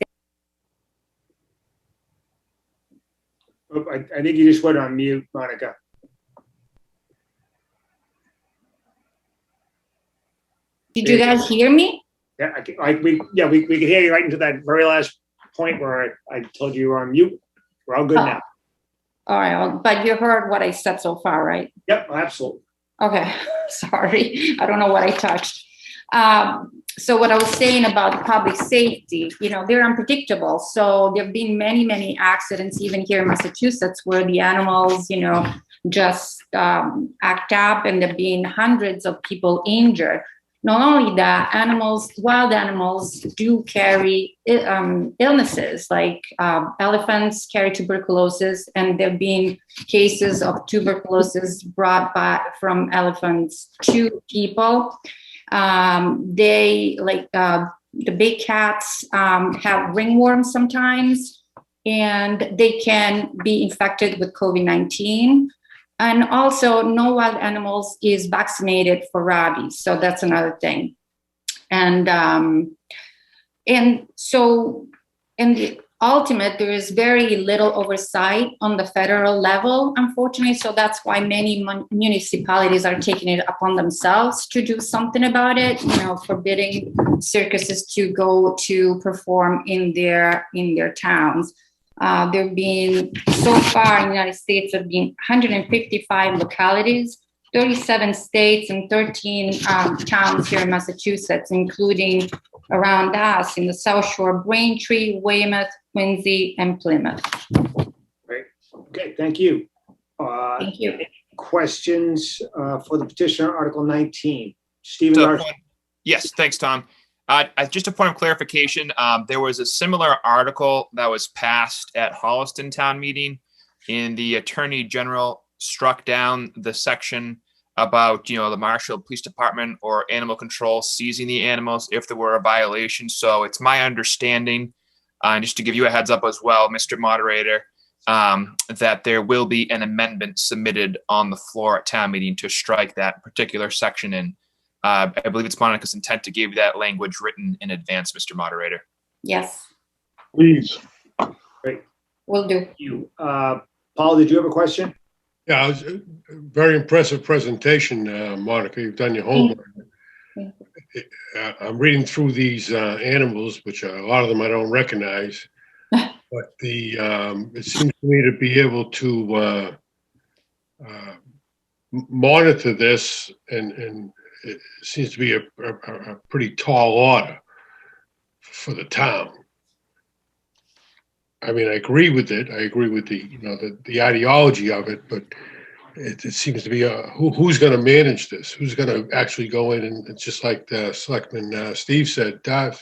I think you just went on mute, Monica. Did you guys hear me? Yeah, we can hear you right into that very last point where I told you were on mute. We're all good now. All right, but you heard what I said so far, right? Yep, absolutely. Okay, sorry. I don't know what I touched. So what I was saying about public safety, they're unpredictable. So there have been many, many accidents, even here in Massachusetts, where the animals, just act up, and there have been hundreds of people injured. Not only that, wild animals do carry illnesses, like elephants carry tuberculosis, and there have been cases of tuberculosis brought back from elephants to people. The big cats have ringworms sometimes, and they can be infected with COVID-19. And also, no wild animals is vaccinated for rabies, so that's another thing. And ultimate, there is very little oversight on the federal level, unfortunately. So that's why many municipalities are taking it upon themselves to do something about it, forbidding circuses to go to perform in their towns. There have been, so far in the United States, there have been 155 localities, 37 states, and 13 towns here in Massachusetts, including around us in the South Shore, Braintree, Weymouth, Quincy, and Plymouth. Great. Okay, thank you. Thank you. Questions for the petitioner, Article 19? Stephen Marshall. Yes, thanks, Tom. Just a point of clarification, there was a similar article that was passed at Holliston Town Meeting, and the Attorney General struck down the section about, the Marshfield Police Department or animal control seizing the animals if there were a violation. So it's my understanding, just to give you a heads up as well, Mr. Moderator, that there will be an amendment submitted on the floor at town meeting to strike that particular section. And I believe it's Monica's intent to give that language written in advance, Mr. Moderator. Yes. Please. Great. Will do. Thank you. Paul, did you have a question? Yeah, it was a very impressive presentation, Monica. You've done your homework. I'm reading through these animals, which a lot of them I don't recognize, but it seems to me to be able to monitor this, and it seems to be a pretty tall order for the town. I mean, I agree with it. I agree with the ideology of it, but it seems to be who's going to manage this? Who's going to actually go in and it's just like the Selectman Steve said, that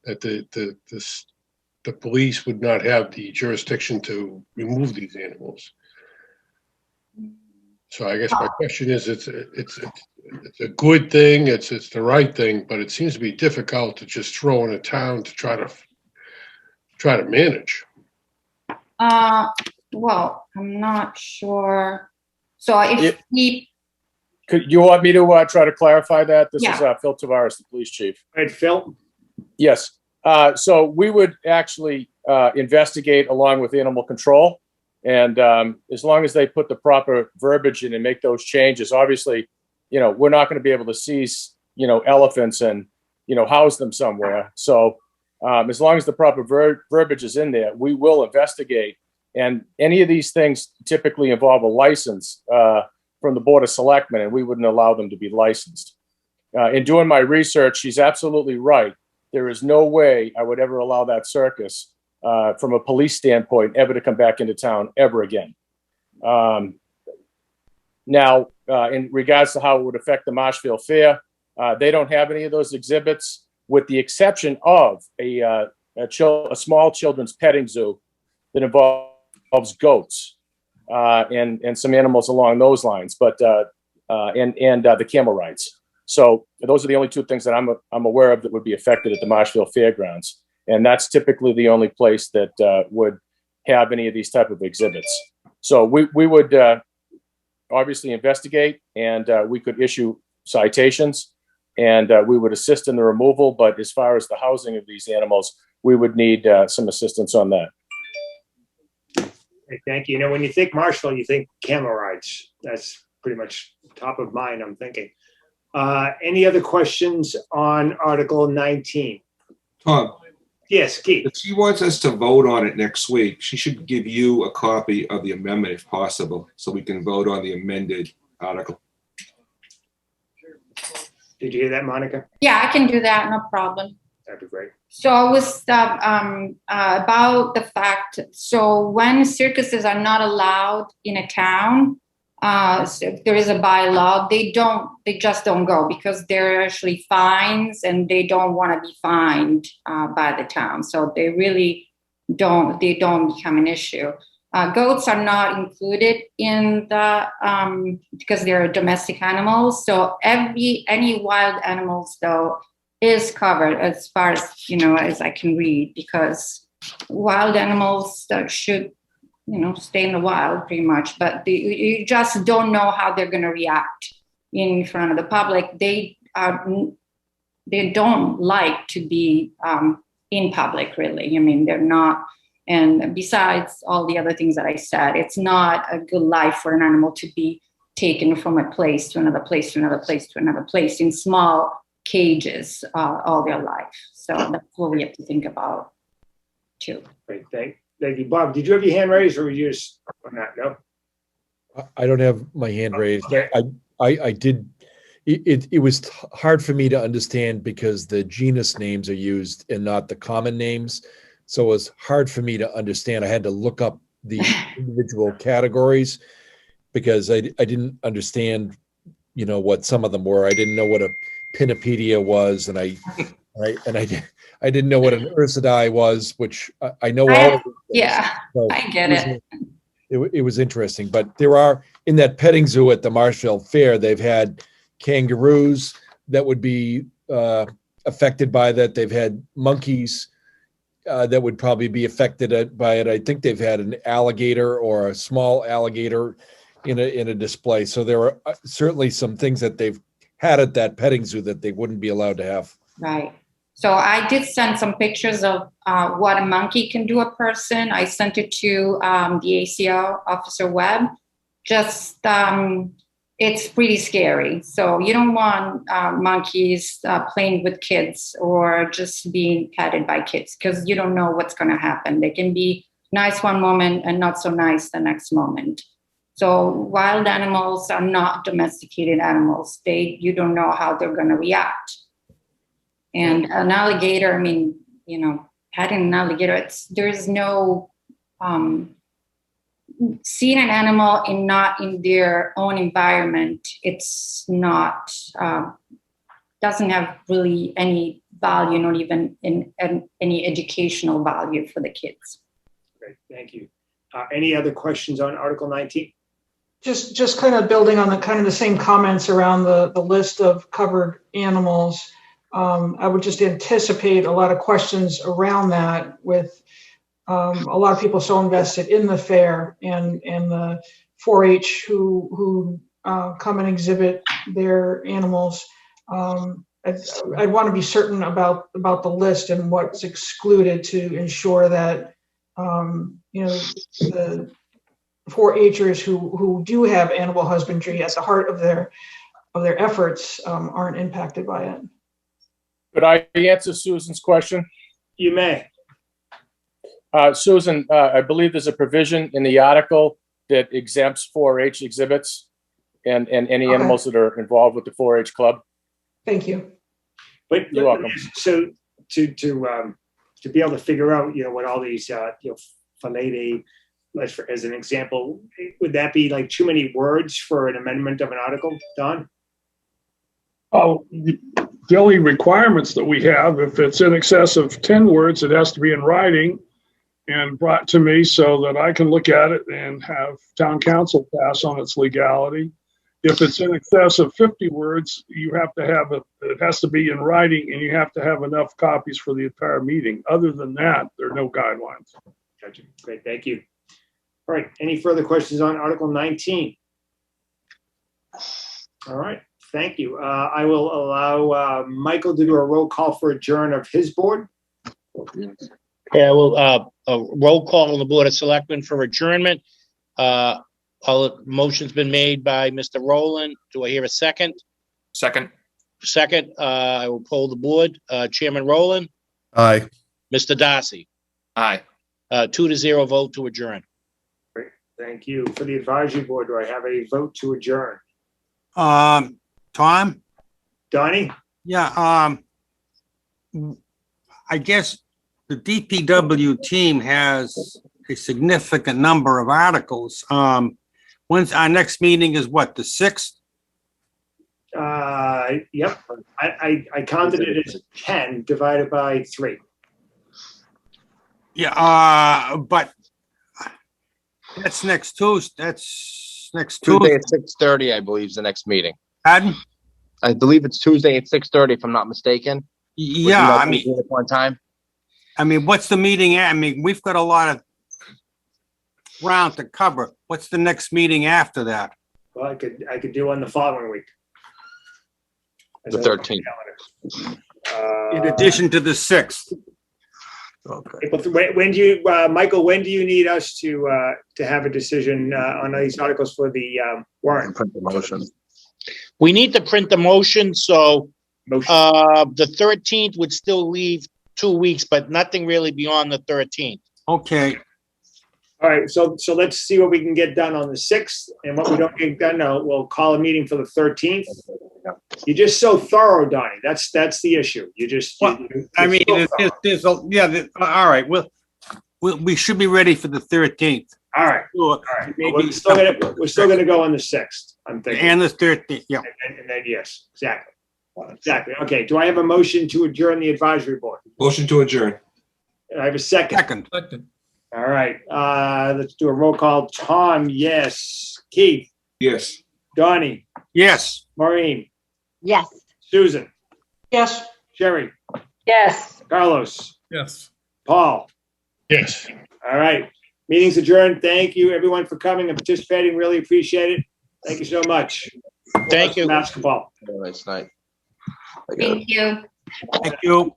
the police would not have the jurisdiction to remove these animals. So I guess my question is, it's a good thing, it's the right thing, but it seems to be difficult to just throw in a town to try to manage. Well, I'm not sure. So if could you want me to try to clarify that? This is Phil Tavares, the police chief. All right, Phil. Yes. So we would actually investigate along with animal control. And as long as they put the proper verbiage in and make those changes, obviously, we're not going to be able to seize, elephants and, house them somewhere. So as long as the proper verbiage is in there, we will investigate. And any of these things typically involve a license from the Board of Selectmen, and we wouldn't allow them to be licensed. In doing my research, she's absolutely right. There is no way I would ever allow that circus from a police standpoint ever to come back into town ever again. Now, in regards to how it would affect the Marshfield Fair, they don't have any of those exhibits, with the exception of a small children's petting zoo that involves goats and some animals along those lines, but the camel rides. So those are the only two things that I'm aware of that would be affected at the Marshfield Fairgrounds, and that's typically the only place that would have any of these type of exhibits. So we would obviously investigate, and we could issue citations, and we would assist in the removal. But as far as the housing of these animals, we would need some assistance on that. Okay, thank you. When you think Marshfield, you think camel rides. That's pretty much top of mind, I'm thinking. Any other questions on Article 19? Tom. Yes, Keith. If she wants us to vote on it next week, she should give you a copy of the amendment if possible, so we can vote on the amended article. Did you hear that, Monica? Yeah, I can do that, no problem. That'd be great. So it was about the fact, so when circuses are not allowed in a town, so if there is a bylaw, they just don't go, because there are actually fines and they don't want to be fined by the town. So they really don't become an issue. Goats are not included in the, because they're domestic animals. So any wild animals though is covered as far as, as I can read, because wild animals should, stay in the wild pretty much, but you just don't know how they're going to react in front of the public. They don't like to be in public, really. I mean, they're not, and besides all the other things that I said, it's not a good life for an animal to be taken from a place to another place to another place to another place in small cages all their life. So that's what we have to think about too. Great, thank you. Bob, did you have your hand raised or were you just on that? No? I don't have my hand raised. Okay. I did. It was hard for me to understand because the genus names are used and not the common names. So it was hard for me to understand. I had to look up the individual categories because I didn't understand, what some of them were. I didn't know what a Pinnipedia was, and I didn't know what an Ursidae was, which I know all of them. Yeah, So I get it. It was interesting, but there are in that petting zoo at the Marshfield Fair, they've had kangaroos that would be affected by that. They've had monkeys that would probably be affected by it. I think they've had an alligator or a small alligator in a display. So there are certainly some things that they've had at that petting zoo that they wouldn't be allowed to have. Right. So I did send some pictures of what a monkey can do a person. I sent it to the ACO, Officer Webb. Just, it's pretty scary. So you don't want monkeys playing with kids or just being petted by kids because you don't know what's going to happen. They can be nice one moment and not so nice the next moment. So wild animals are not domesticated animals. You don't know how they're going to react. And an alligator, I mean, petting an alligator, there's no seeing an animal not in their own environment. It's not doesn't have really any value, not even in any educational value for the kids. Great, thank you. Any other questions on Article 19? Just kind of building on the same comments around the list of covered animals. I would just anticipate a lot of questions around that with a lot of people so invested in the fair and the 4-H who come and exhibit their animals. I'd want to be certain about the list and what's excluded to ensure that the 4-Hers who do have animal husbandry at the heart of their efforts aren't impacted by it. Could I answer Susan's question? You may. Susan, I believe there's a provision in the article that exempts 4-H exhibits and any animals that are involved with the 4-H club. Thank you. But you're welcome. So to be able to figure out, what all these, Falae, as an example, would that be like too many words for an amendment of an article, Don? Oh, the only requirements that we have, if it's in excess of 10 words, it has to be in writing and brought to me so that I can look at it and have town council pass on its legality. If it's in excess of 50 words, you have to have it has to be in writing and you have to have enough copies for the entire meeting. Other than that, there are no guidelines. Gotcha. Great, thank you. All right, any further questions on Article 19? All right, thank you. I will allow Michael to do a roll call for adjourn of his board. Yeah, well, a roll call on the Board of Selectmen for adjournment. Motion's been made by Mr. Rowland. Do I hear a second? Second. Second, I will poll the board. Chairman Rowland? Aye. Mr. Darcy? Aye. 2-0 vote to adjourn. Great, thank you. For the advisory board, do I have a vote to adjourn? Tom? Donnie? Yeah, I guess the DPW team has a significant number of articles. When's our next meeting is what, the 6th? Yep. I counted it as 10 divided by 3. Yeah, but that's next Tuesday. That's next Tuesday Tuesday. at 6:30, I believe, is the next meeting. Pardon? I believe it's Tuesday at 6:30, if I'm not mistaken. Yeah, I mean, at one time. I mean, what's the meeting at? I mean, we've got a lot of ground to cover. What's the next meeting after that? Well, I could do one the following week. The 13th. In addition to the 6th. Okay. But when do you, Michael, when do you need us to have a decision on these articles for the warrant? Print the motion. We need to print the motion, so Motion. the 13th would still leave 2 weeks, but nothing really beyond the 13th. Okay, All right, so let's see what we can get done on the 6th, and what we don't get done, we'll call a meeting for the 13th. You're just so thorough, Donnie. That's the issue. You just. Well, I mean, all right, we should be ready for the 13th. All right. Sure. All right. Maybe We're still gonna go on the 6th, I'm thinking. And the 13th, yeah. And then, yes, exactly. Exactly. Okay, do I have a motion to adjourn the advisory board? Motion to adjourn. I have a second. Second. All right, let's do a roll call. Tom, yes. Keith, Yes. Donnie, Yes. Maureen, Yes. Susan, Yes. Sherry, Yes. Carlos, Yes. Paul. Yes. All right, meeting's adjourned. Thank you, everyone, for coming and participating. Really appreciate it. Thank you so much. Thank you. Basketball. Have a nice night. Thank you. Thank you.